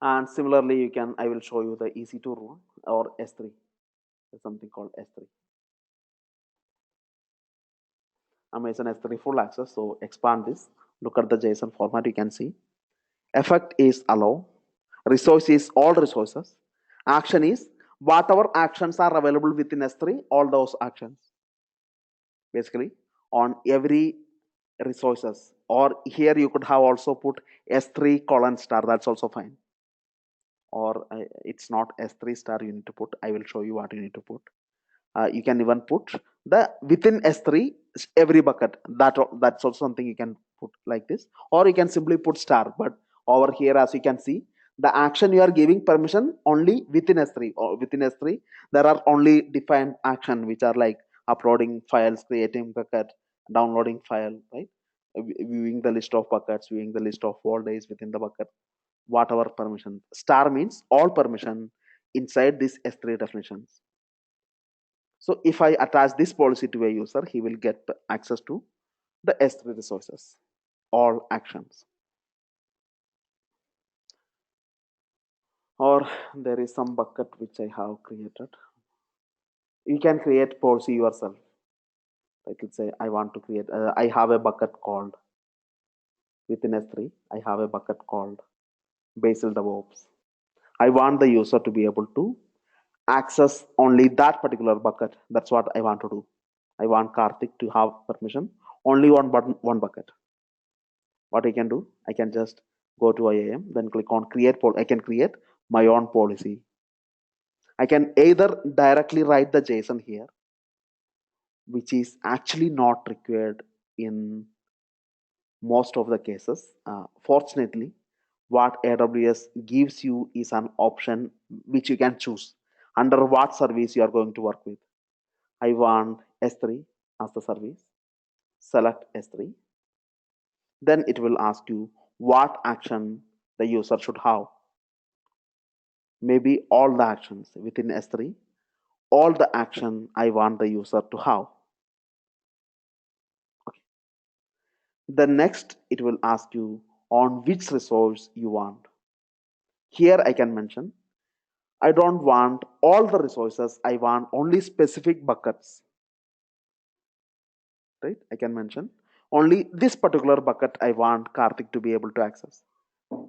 And similarly, you can. I will show you the EC2 rule or S3. There's something called S3. Amazon S3 full access. So expand this. Look at the JSON format. You can see effect is allow. Resource is all resources. Action is whatever actions are available within S3. All those actions. Basically, on every resources. Or here you could have also put S3 colon star. That's also fine. Or it's not S3 star you need to put. I will show you what you need to put. You can even put the within S3 every bucket. That's also something you can put like this, or you can simply put star. But over here, as you can see, the action you are giving permission only within S3, or within S3 there are only defined action which are like uploading files, creating bucket, downloading file, right? Viewing the list of buckets, viewing the list of all days within the bucket, whatever permission. Star means all permission inside this S3 definitions. So if I attach this policy to a user, he will get access to the S3 resources, all actions. Or there is some bucket which I have created. You can create policy yourself. Like let's say I want to create, I have a bucket called within S3, I have a bucket called Basil DevOps. I want the user to be able to access only that particular bucket. That's what I want to do. I want Karthik to have permission only on one bucket. What I can do, I can just go to IAM, then click on create I can create my own policy. I can either directly write the JSON here, which is actually not required in most of the cases. Fortunately, what AWS gives you is an option which you can choose under what service you are going to work with. I want S3 as the service. Select S3. Then it will ask you what action the user should have. Maybe all the actions within S3, all the action I want the user to have. Okay. Then next, it will ask you on which resource you want. Here I can mention, I don't want all the resources, I want only specific buckets. Right? I can mention only this particular bucket I want Karthik to be able to access.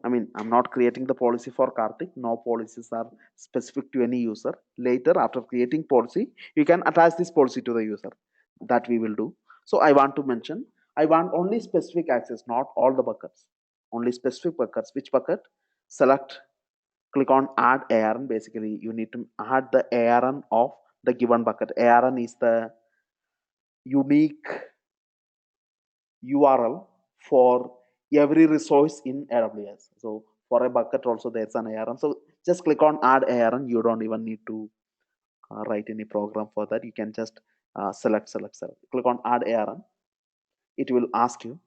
I mean, I'm not creating the policy for Karthik. No policies are specific to any user. Later, after creating policy, you can attach this policy to the user. That we will do. So I want to mention, I want only specific access, not all the buckets. Only specific buckets. Which bucket? Select, click on add ARN. Basically, you need to add the ARN of the given bucket. ARN is the unique URL for every resource in AWS. So for a bucket also there's an ARN. So just click on add ARN. You don't even need to write any program for that. You can just select. Click on add ARN. It will ask you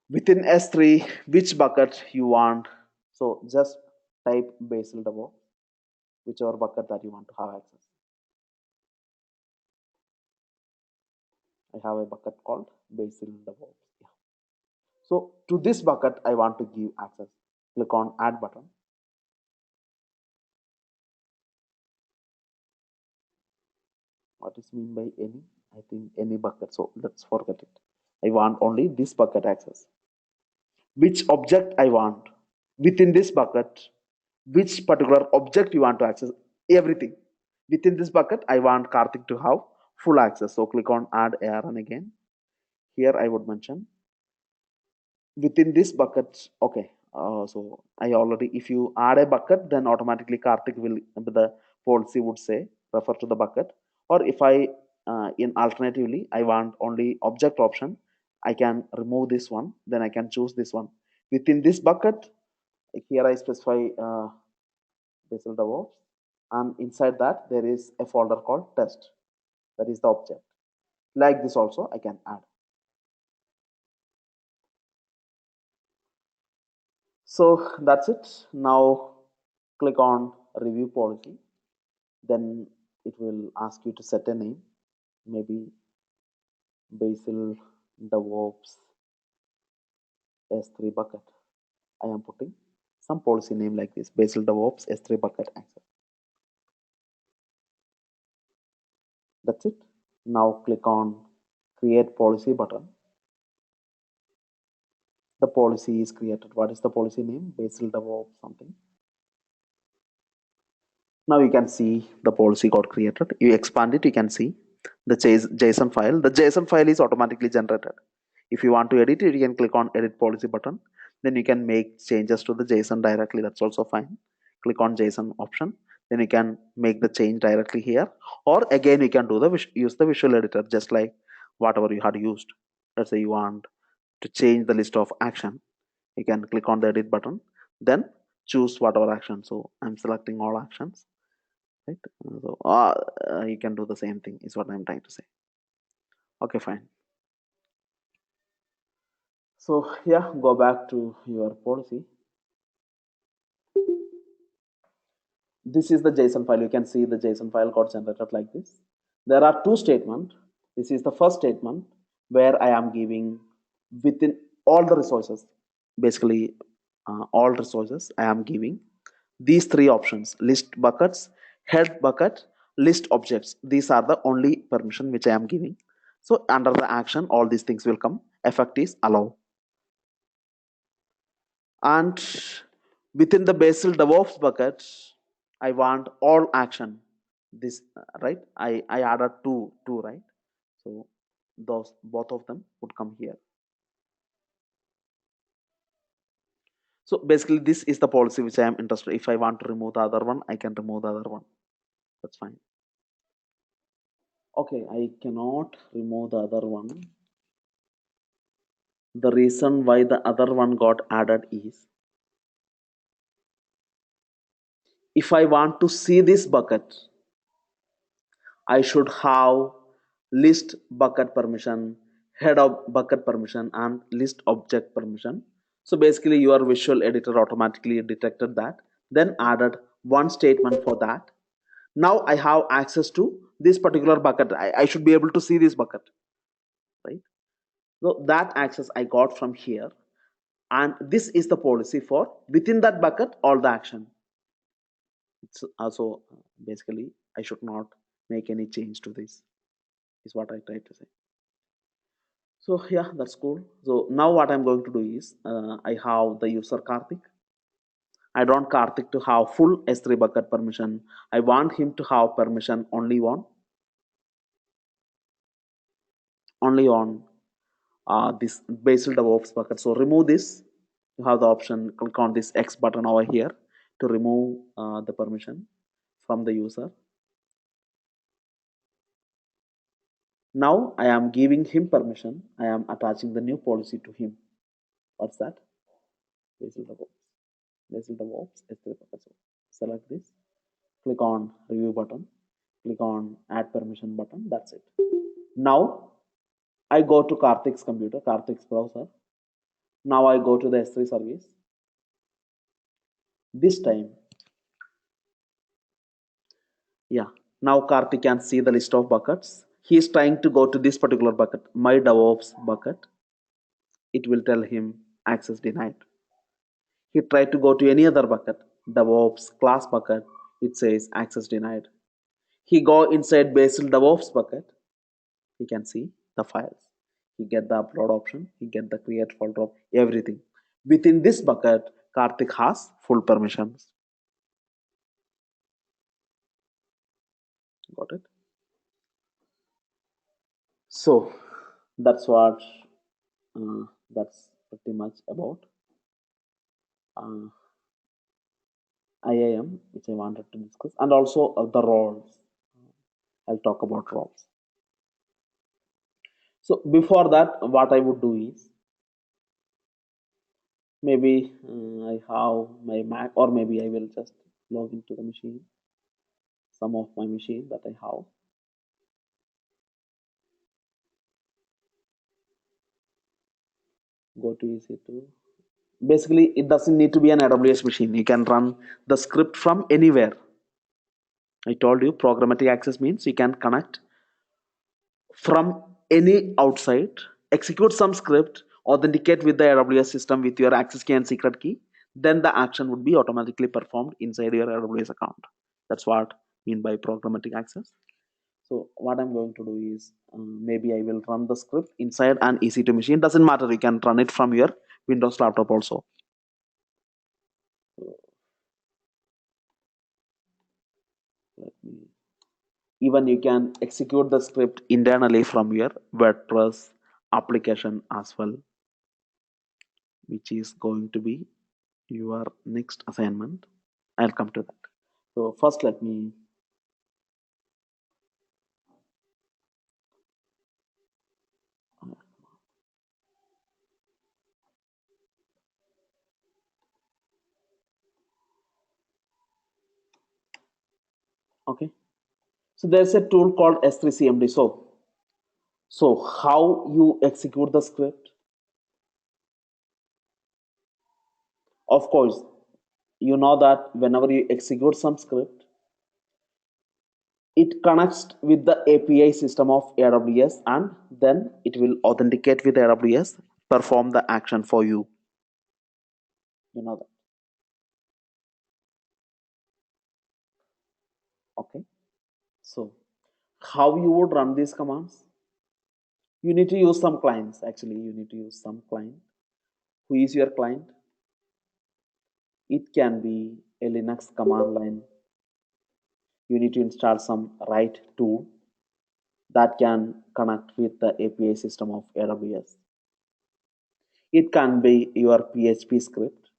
within S3 which bucket you want. So just type Basil DevOps, whichever bucket that you want to have access. I have a bucket called Basil DevOps. Yeah. So to this bucket, I want to give access. Click on add button. What is mean by any? I think any bucket. So let's forget it. I want only this bucket access. Which object I want within this bucket, which particular object you want to access, everything. Within this bucket, I want Karthik to have full access. So click on add ARN again. Here I would mention within this bucket, okay. So I already, if you add a bucket, then automatically Karthik will, the policy would say refer to the bucket. Or if I, in alternatively, I want only object option, I can remove this one, then I can choose this one. Within this bucket, here I specify Bazel DevOps, and inside that there is a folder called test. That is the object. Like this also I can add. So that's it. Now click on review policy. Then it will ask you to set a name, maybe Bazel DevOps S3 bucket. I am putting some policy name like this, Bazel DevOps S3 bucket access. That's it. Now click on create policy button. The policy is created. What is the policy name? Bazel DevOps something. Now you can see the policy got created. You expand it, you can see the JSON file. The JSON file is automatically generated. If you want to edit it, you can click on edit policy button. Then you can make changes to the JSON directly. That's also fine. Click on JSON option. Then you can make the change directly here. Or again, you can do the use the visual editor, just like whatever you had used. Let's say you want to change the list of action. You can click on the edit button. Then choose whatever action. So I'm selecting all actions. Right? So you can do the same thing is what I'm trying to say. Okay, fine. So yeah, go back to your policy. This is the JSON file. You can see the JSON file got generated like this. There are two statements. This is the first statement where I am giving within all the resources, basically all resources I am giving these three options: list buckets, head bucket, list objects. These are the only permission which I am giving. So under the action, all these things will come. Effect is allow. And within the Bazel DevOps bucket, I want all action. This right? I added two, right? So those both of them would come here. So basically, this is the policy which I am interested. If I want to remove the other one, I can remove the other one. That's fine. Okay, I cannot remove the other one. The reason why the other one got added is if I want to see this bucket, I should have list bucket permission, head of bucket permission, and list object permission. So basically your visual editor automatically detected that, then added one statement for that. Now I have access to this particular bucket. I should be able to see this bucket, right? So that access I got from here. And this is the policy for within that bucket, all the action. It's also basically I should not make any change to this, is what I tried to say. So yeah, that's cool. So now what I'm going to do is I have the user Karthik. I don't Karthik to have full S3 bucket permission. I want him to have permission only on this Bazel DevOps bucket. So remove this. You have the option. Click on this X button over here to remove the permission from the user. Now I am giving him permission. I am attaching the new policy to him. What's that? Bazel DevOps. Bazel DevOps S3 bucket. So select this. Click on review button. Click on add permission button. That's it. Now I go to Karthik's computer, Karthik's browser. Now I go to the S3 service. This time, yeah, now Karthik can see the list of buckets. He is trying to go to this particular bucket, my DevOps bucket. It will tell him access denied. He tried to go to any other bucket, DevOps class bucket. It says access denied. He go inside Bazel DevOps bucket. He can see the files. He get the upload option. He get the create folder, everything. Within this bucket, Karthik has full permissions. Got it? So that's what that's pretty much about IAM, which I wanted to discuss, and also the roles. I'll talk about roles. So before that, what I would do is Maybe I have my Mac, or maybe I will just log into the machine, some of my machine that I have. Go to EC2. Basically, it doesn't need to be an AWS machine. You can run the script from anywhere. I told you programmatic access means you can connect from any outside, execute some script, authenticate with the AWS system with your access key and secret key, then the action would be automatically performed inside your AWS account. That's what I mean by programmatic access. So what I'm going to do is maybe I will run the script inside an EC2 machine. Doesn't matter. You can run it from your Windows laptop also. So let me. Even you can execute the script internally from your WordPress application as well, which is going to be your next assignment. I'll come to that. So first let me okay. So there's a tool called S3CMD. So how you execute the script? Of course, you know that whenever you execute some script, it connects with the API system of AWS, and then it will authenticate with AWS, perform the action for you. You know that. Okay. So how you would run these commands? You need to use some clients. Actually, you need to use some client. Who is your client? It can be a Linux command line. You need to install some right tool that can connect with the API system of AWS. It can be your PHP script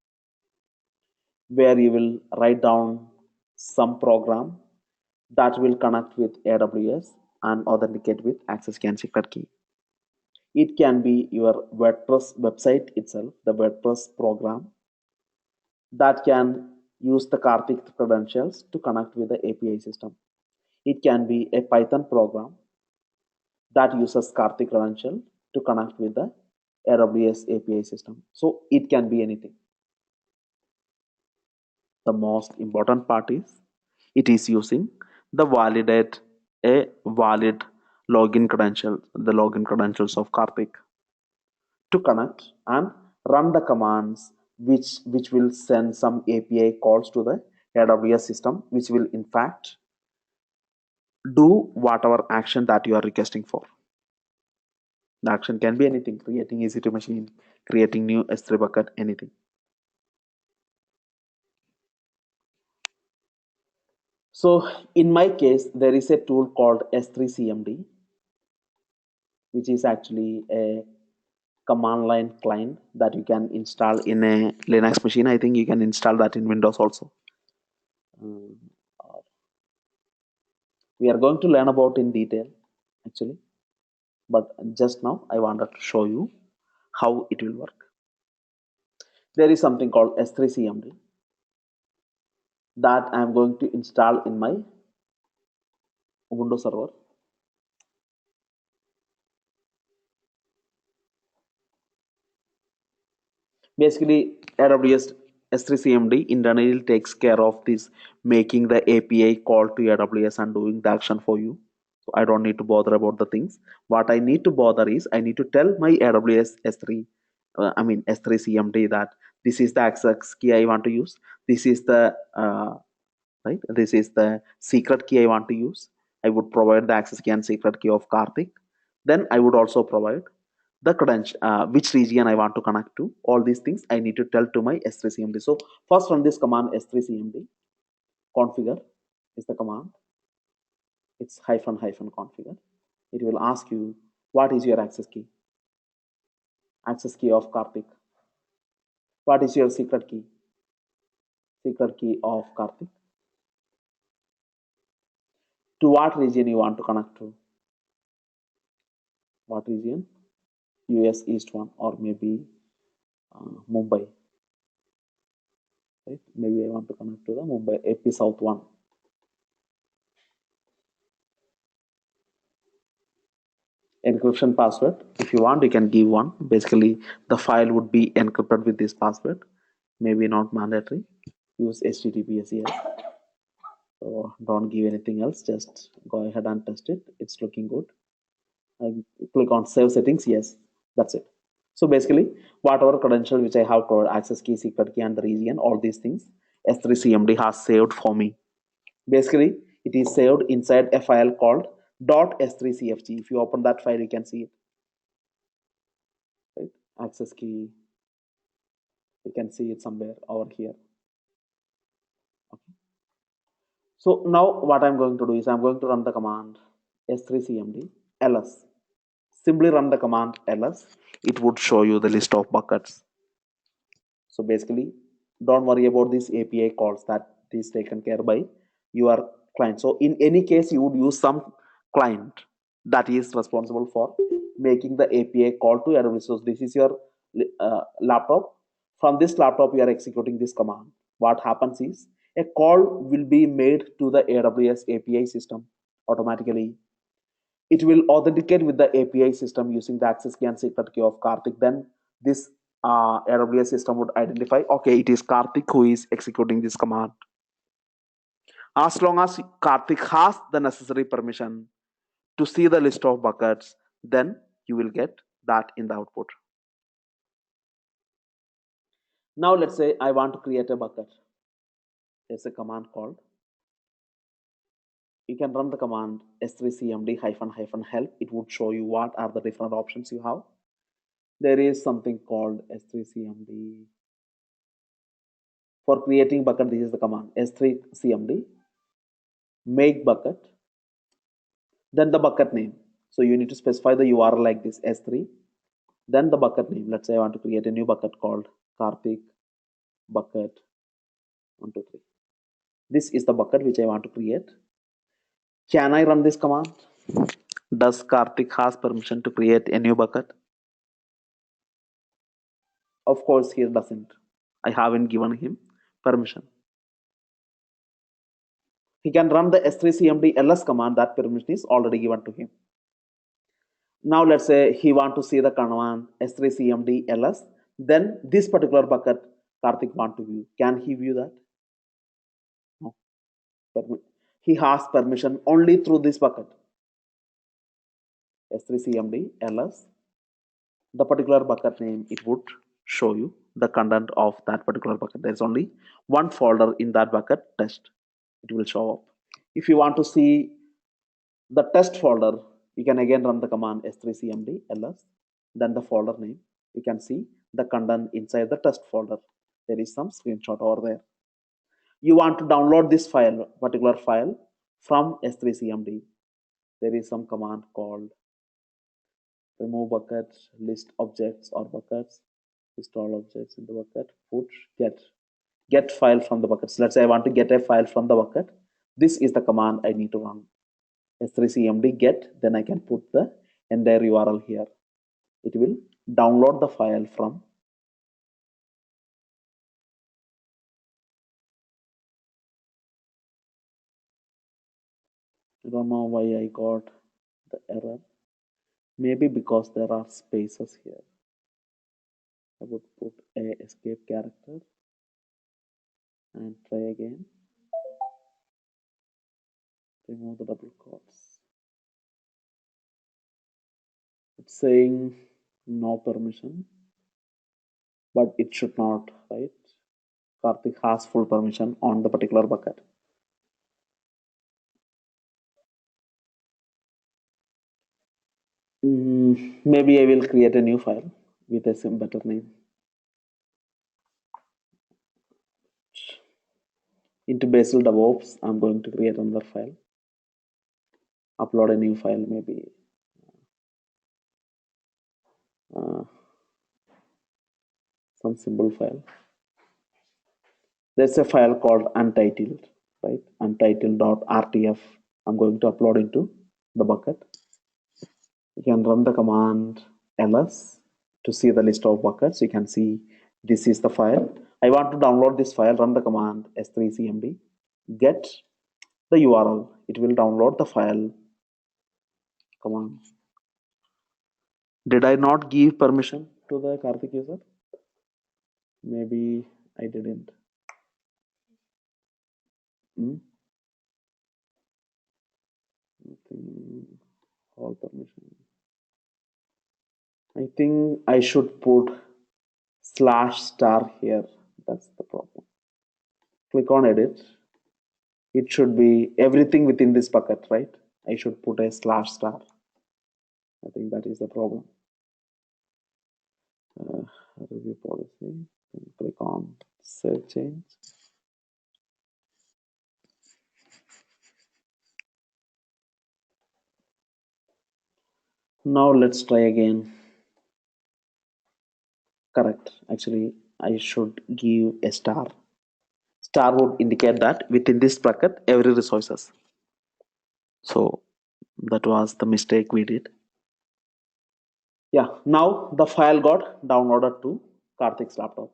where you will write down some program that will connect with AWS and authenticate with access key and secret key. It can be your WordPress website itself, the WordPress program that can use the Karthik credentials to connect with the API system. It can be a Python program that uses Karthik credential to connect with the AWS API system. So it can be anything. The most important part is it is using the validate a valid login credential, the login credentials of Karthik to connect and run the commands which will send some API calls to the AWS system, which will in fact do whatever action that you are requesting for. The action can be anything: creating EC2 machine, creating new S3 bucket, anything. So in my case, there is a tool called S3CMD, which is actually a command line client that you can install in a Linux machine. I think you can install that in Windows also. Um, we are going to learn about in detail actually, but just now I wanted to show you how it will work. There is something called S3CMD that I am going to install in my Ubuntu server. Basically, AWS S3CMD internally takes care of this, making the API call to AWS and doing the action for you. So I don't need to bother about the things. What I need to bother is I need to tell my AWS S3, S3CMD that this is the access key I want to use. This is the right. This is the secret key I want to use. I would provide the access key and secret key of Karthik. Then I would also provide the credential, which region I want to connect to. All these things I need to tell to my S3CMD. So first run this command S3CMD configure is the command. It's hyphen hyphen configure. It will ask you what is your access key of Karthik. What is your secret key of Karthik. To what region you want to connect to. What region? US East one or maybe Mumbai. right? Maybe I want to connect to the Mumbai AP South 1. Encryption password, if you want you can give one. Basically the file would be encrypted with this password, maybe not mandatory. Use HTTPS here, so don't give anything else, just go ahead and test it. It's looking good. Click on save settings, yes, that's it. So basically whatever credential which I have covered, access key, secret key and the region, all these things S3CMD has saved for me. Basically it is saved inside a file called .s3cfg. If you open that file you can see it, right? Access key, you can see it somewhere over here. Okay. So now what I'm going to do is I'm going to run the command s3cmd ls. Simply run the command ls. It would show you the list of buckets. So basically don't worry about these API calls, that is taken care by your client. So in any case you would use some client that is responsible for making the API call to AWS. So this is your laptop. From this laptop you are executing this command. What happens is a call will be made to the AWS API system automatically. It will authenticate with the API system using the access key and secret key of Karthik. Then this AWS system would identify, okay, it is Karthik who is executing this command. As long as Karthik has the necessary permission to see the list of buckets, then you will get that in the output. Now let's say I want to create a bucket. There's a command called, you can run the command s3cmd-help. It would show you what are the different options you have. There is something called s3cmd. For creating bucket, this is the command s3cmd make bucket, then the bucket name. So you need to specify the URL like this s3, then the bucket name. Let's say I want to create a new bucket called Karthik bucket 123. This is the bucket which I want to create. Can I run this command? Does Karthik has permission to create a new bucket? Of course he doesn't. I haven't given him permission. He can run the s3cmd ls command, that permission is already given to him. Now let's say he want to see the command s3cmd ls, then this particular bucket Karthik want to view. Can he view that? No. He has permission only through this bucket s3cmd ls, the particular bucket name. It would show you the content of that particular bucket. There's only one folder in that bucket, test. It will show up. If you want to see the test folder, you can again run the command s3cmd ls, then the folder name. You can see the content inside the test folder. There is some screenshot over there. You want to download this file, particular file, from s3cmd. There is some command called remove bucket, list objects or buckets, list all objects in the bucket, put get file from the buckets. Let's say I want to get a file from the bucket. This is the command I need to run. s3cmd get, then I can put the entire URL here. It will download the file from I don't know why I got the error. Maybe because there are spaces here. I would put a escape character and try again. Remove the double quotes. It's saying no permission, but it should not, right? Karthik has full permission on the particular bucket. Maybe I will create a new file with a better name. Into Bazel DevOps, I'm going to create another file. Upload a new file, maybe some symbol file. There's a file called untitled, right? Untitled.rtf. I'm going to upload into the bucket. You can run the command ls to see the list of buckets. You can see this is the file. I want to download this file, run the command s3cmd, get the URL. It will download the file. Come on. Did I not give permission to the Karthik user? Maybe I didn't. Hmm? All permission. I think I should put /star here. That's the problem. Click on edit. It should be everything within this bucket, right? I should put a /star. I think that is the problem. Review policy. Click on save change. Now let's try again. Correct. Actually, I should give a star. Star would indicate that within this bracket, every resources. So that was the mistake we did. Yeah, now the file got downloaded to Karthik's laptop.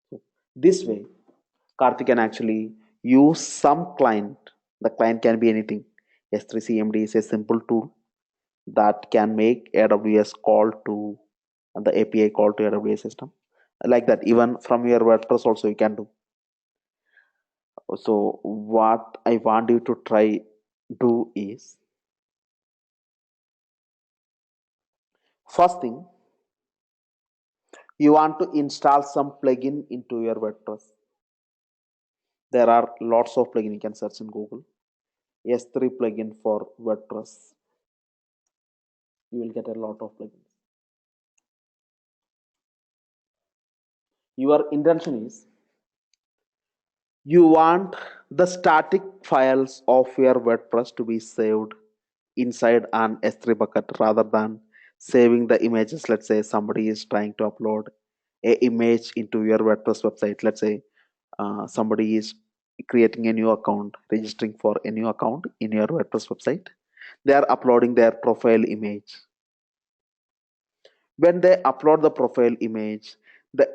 So this way, Karthik can actually use some client. The client can be anything. S3CMD is a simple tool that can make AWS call to the API call to AWS system. Like that, even from your WordPress also you can do. So what I want you to try do is, first thing, you want to install some plugin into your WordPress. There are lots of plugin you can search in Google. S3 plugin for WordPress. You will get a lot of plugins. Your intention is you want the static files of your WordPress to be saved inside an S3 bucket rather than saving the images. Let's say somebody is trying to upload a image into your WordPress website. Let's say somebody is creating a new account, registering for a new account in your WordPress website. They are uploading their profile image. When they upload the profile image, the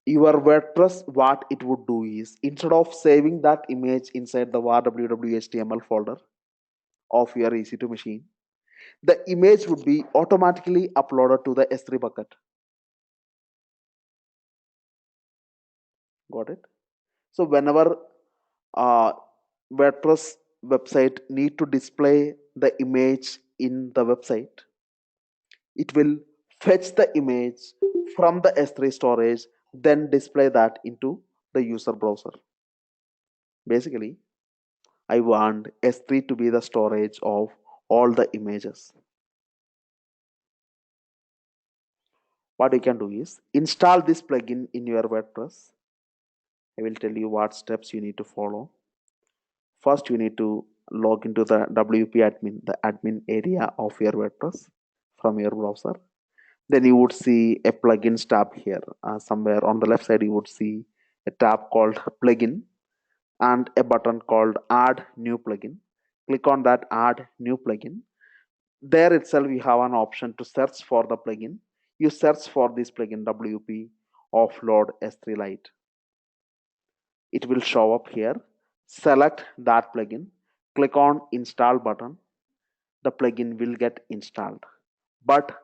your WordPress, what it would do is, instead of saving that image inside the var www.html folder of your EC2 machine, the image would be automatically uploaded to the S3 bucket. Got it? So whenever WordPress website need to display the image in the website, it will fetch the image from the S3 storage, then display that into the user browser. Basically, I want S3 to be the storage of all the images. What you can do is install this plugin in your WordPress. I will tell you what steps you need to follow. First, you need to log into the WP admin, the admin area of your WordPress from your browser. Then you would see a plugins tab here. Somewhere on the left side, you would see a tab called plugin and a button called add new plugin. Click on that add new plugin. There itself, you have an option to search for the plugin. You search for this plugin WP Offload S3 Lite. It will show up here. Select that plugin. Click on install button. The plugin will get installed. But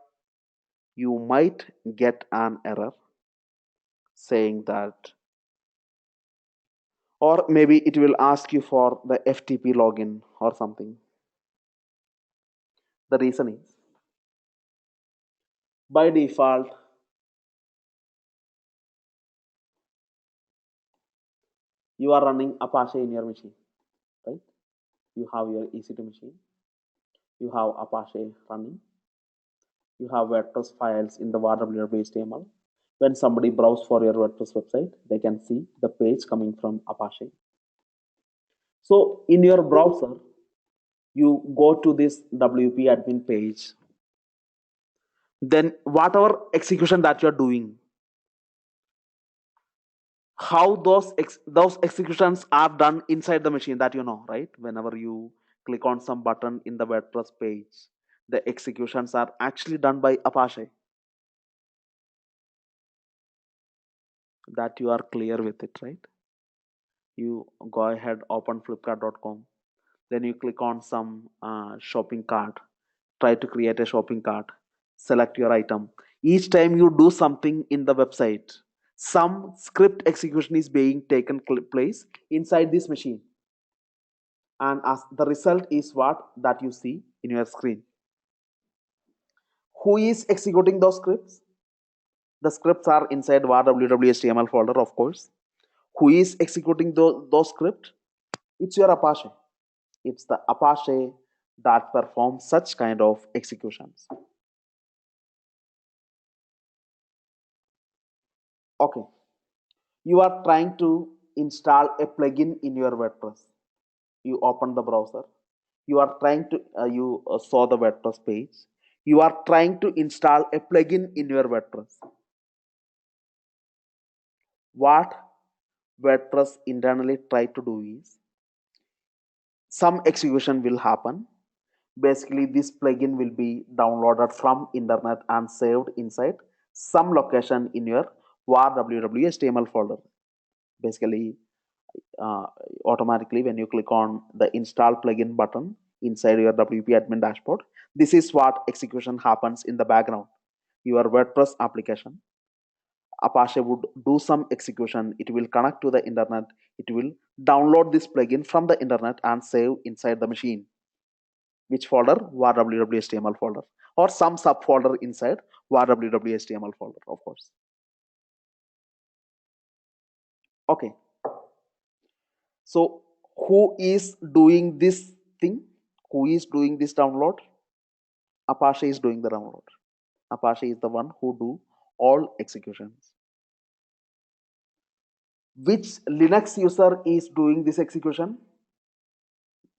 you might get an error saying that, or maybe it will ask you for the FTP login or something. The reason is, by default, you are running Apache in your machine, right? You have your EC2 machine, you have Apache running, you have WordPress files in the var.wp.html. When somebody browse for your WordPress website, they can see the page coming from Apache. So in your browser, you go to this WP admin page. Then whatever execution that you're doing, how those executions are done inside the machine, that you know, right? Whenever you click on some button in the WordPress page, the executions are actually done by Apache. that you are clear with it, right? You go ahead, open flipkart.com, then you click on some shopping cart, try to create a shopping cart, select your item. Each time you do something in the website, some script execution is being taken place inside this machine, and as the result is what that you see in your screen. Who is executing those scripts? The scripts are inside var www.html folder, of course. Who is executing those scripts? It's your Apache. It's the Apache that performs such kind of executions. Okay, you are trying to install a plugin in your WordPress. You open the browser. You are trying to you saw the WordPress page. You are trying to install a plugin in your WordPress. What WordPress internally try to do is some execution will happen. Basically, this plugin will be downloaded from internet and saved inside some location in your var www.html folder. Basically, uh, automatically when you click on the install plugin button inside your WP admin dashboard, this is what execution happens in the background. Your WordPress application, Apache would do some execution. It will connect to the internet. It will download this plugin from the internet and save inside the machine. Which folder? var www.html folder, or some subfolder inside var www.html folder, of course. Okay, so who is doing this thing? Who is doing this download? Apache is doing the download. Apache is the one who do all executions. Which Linux user is doing this execution?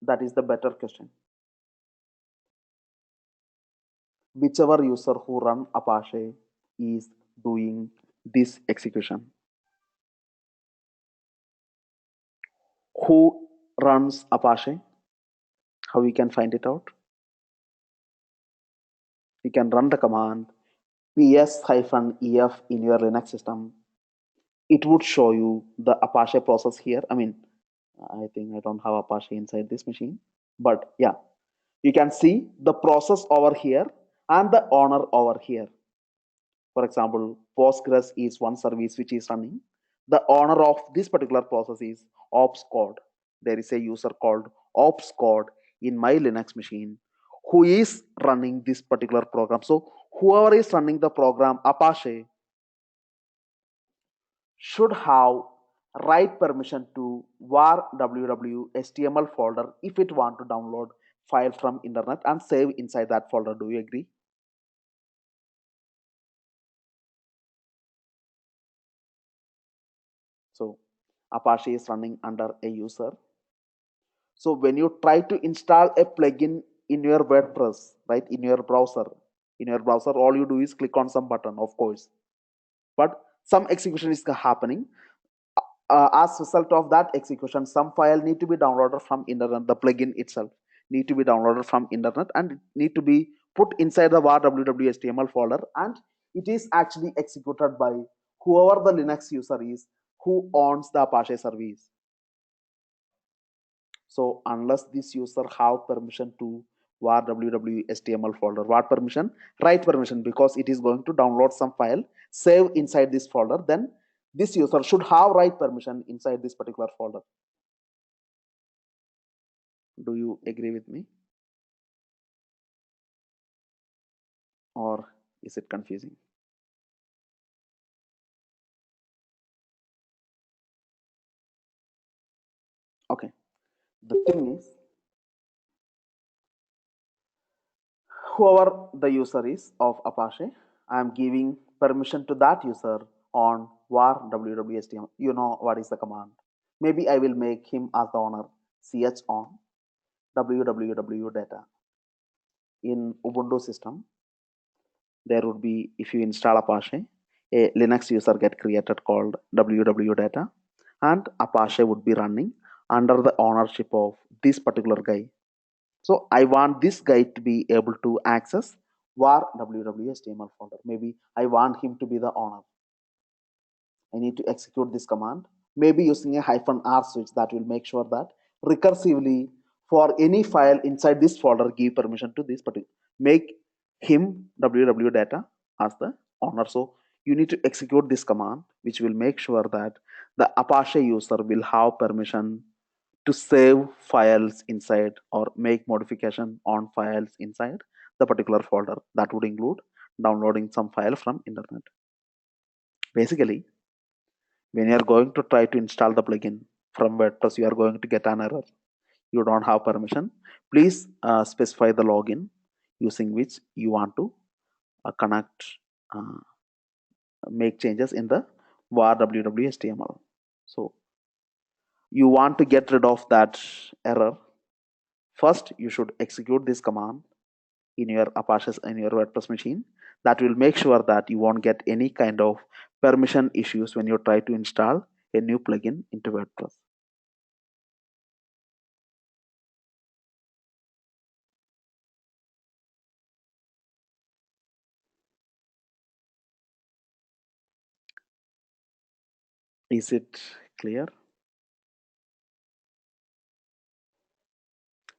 That is the better question. Whichever user who run Apache is doing this execution. Who runs Apache? How we can find it out? You can run the command ps-ef in your Linux system. It would show you the Apache process here. I mean, I think I don't have Apache inside this machine, but yeah, you can see the process over here and the owner over here. For example, Postgres is one service which is running. The owner of this particular process is opscode. There is a user called opscode in my Linux machine who is running this particular program. So whoever is running the program, Apache, should have write permission to var www html folder if it want to download file from internet and save inside that folder. Do you agree? So Apache is running under a user. So when you try to install a plugin in your WordPress, right, in your browser, all you do is click on some button, of course, but some execution is happening. As result of that execution, some file need to be downloaded from internet. The plugin itself need to be downloaded from internet and need to be put inside the var www html folder, and it is actually executed by whoever the Linux user is who owns the Apache service. So unless this user have permission to var www html folder, what permission? Write permission, because it is going to download some file, save inside this folder, then this user should have write permission inside this particular folder. Do you agree with me, or is it confusing? Okay, the thing is, whoever the user is of Apache, I am giving permission to that user on var www html. You know what is the command? Maybe I will make him as the owner. Ch on www data. In Ubuntu system, there would be, if you install Apache, a Linux user get created called www data, and Apache would be running under the ownership of this particular guy. So I want this guy to be able to access var www html folder. Maybe I want him to be the owner. I need to execute this command, maybe using a -r switch that will make sure that recursively for any file inside this folder give permission to this particular, make him www data as the owner. So you need to execute this command, which will make sure that the Apache user will have permission to save files inside or make modification on files inside the particular folder. That would include downloading some file from internet. Basically, when you are going to try to install the plugin from WordPress, you are going to get an error. You don't have permission. Please specify the login using which you want to connect, make changes in the var www HTML. So you want to get rid of that error. First, you should execute this command in your Apache, in your WordPress machine. That will make sure that you won't get any kind of permission issues when you try to install a new plugin into WordPress. Is it clear?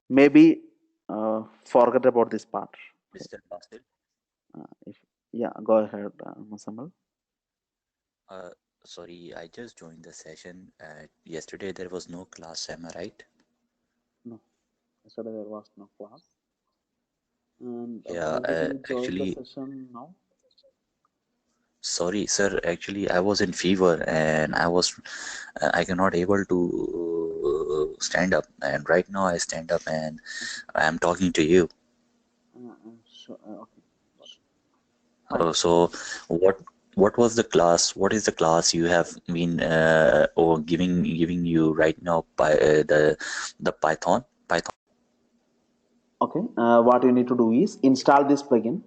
Maybe forget about this part. Mr. Basil, Yeah, go ahead, Musammal. sorry, I just joined the session. Yesterday there was no class, am I right? No, yesterday there was no class. And Yeah, why did you join actually, the session now? sorry, sir. Actually, I was in fever and I cannot able to stand up. And right now I stand up and I am talking to you. Sure, okay. Fine. So what was the class? What is the class you have been or giving you right now by the Python? Okay, what you need to do is install this plugin.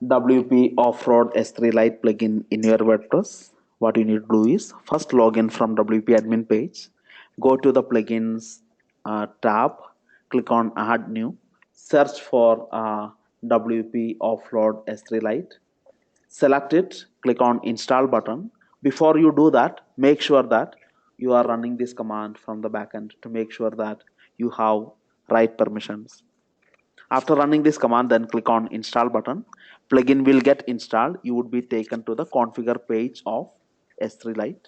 WP Off-Road S3 Lite plugin in your WordPress. What you need to do is first log in from WP admin page, go to the plugins tab, click on add new, search for WP Off-Road S3 Lite, select it, click on install button. Before you do that, make sure that you are running this command from the backend to make sure that you have right permissions. After running this command, then click on install button. Plugin will get installed. You would be taken to the configure page of S3 Lite.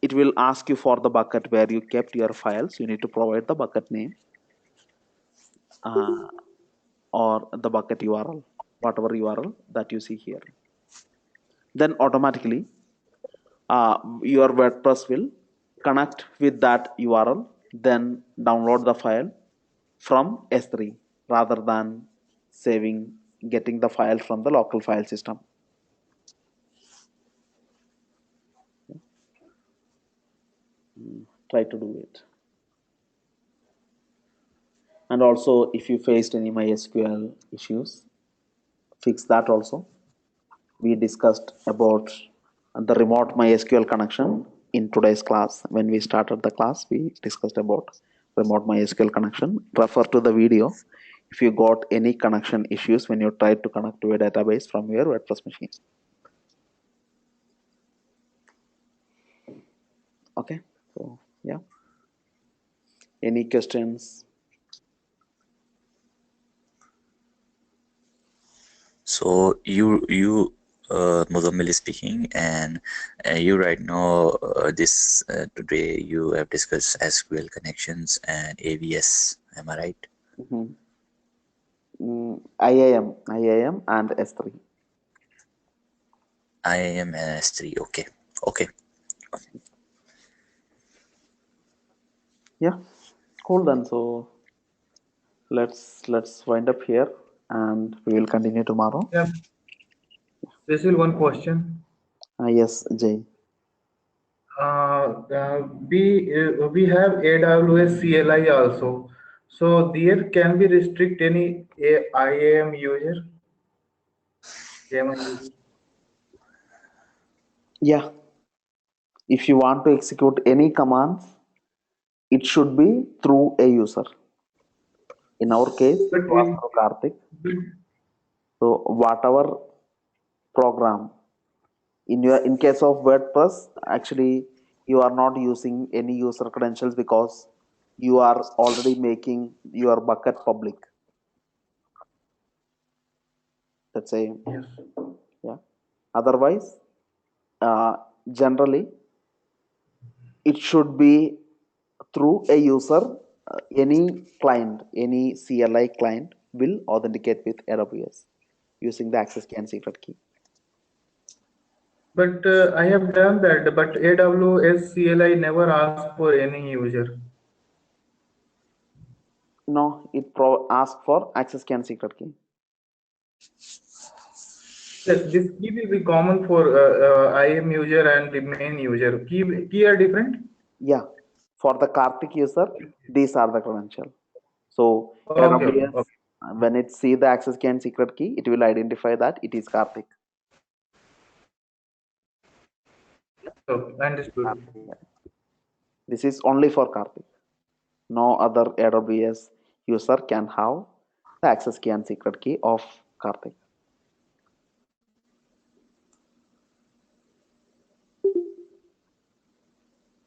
It will ask you for the bucket where you kept your files. You need to provide the bucket name or the bucket URL, whatever URL that you see here. Then automatically your WordPress will connect with that URL, then download the file from S3 rather than getting the file from the local file system. Try to do it. And also, if you faced any MySQL issues, fix that also. We discussed about the remote MySQL connection in today's class. When we started the class, we discussed about remote MySQL connection. Refer to the video if you got any connection issues when you tried to connect to a database from your WordPress machine. Okay, so yeah. Any questions? So you Muzammil is speaking, and you right now today you have discussed SQL connections and AVS. Am I right? IAM and S3. IAM and S3. Okay. Okay. Yeah, cool then. So let's wind up here, and we will continue tomorrow. Yeah. This is one question. Yes, Jay. We have AWS CLI also. So there can be restrict any IAM user. Yeah, if you want to execute any commands, it should be through a user. In our case, But it was through Karthik. So whatever program in case of WordPress, actually you are not using any user credentials because you are already making your bucket public. Let's say, Yes. yeah. Otherwise, generally it should be through a user. Any client, any CLI client will authenticate with AWS using the access key and secret key. But I have done that, but AWS CLI never asks for any user. No, it asks for access key and secret key. Yes, this key will be common for IAM user and the main user. Key are different? Yeah, for the Karthik user, these are the credential. So Okay, AWS, okay. when it see the access key and secret key, it will identify that it is Karthik. So, understood. Yeah. This is only for Karthik. No other AWS user can have the access key and secret key of Karthik.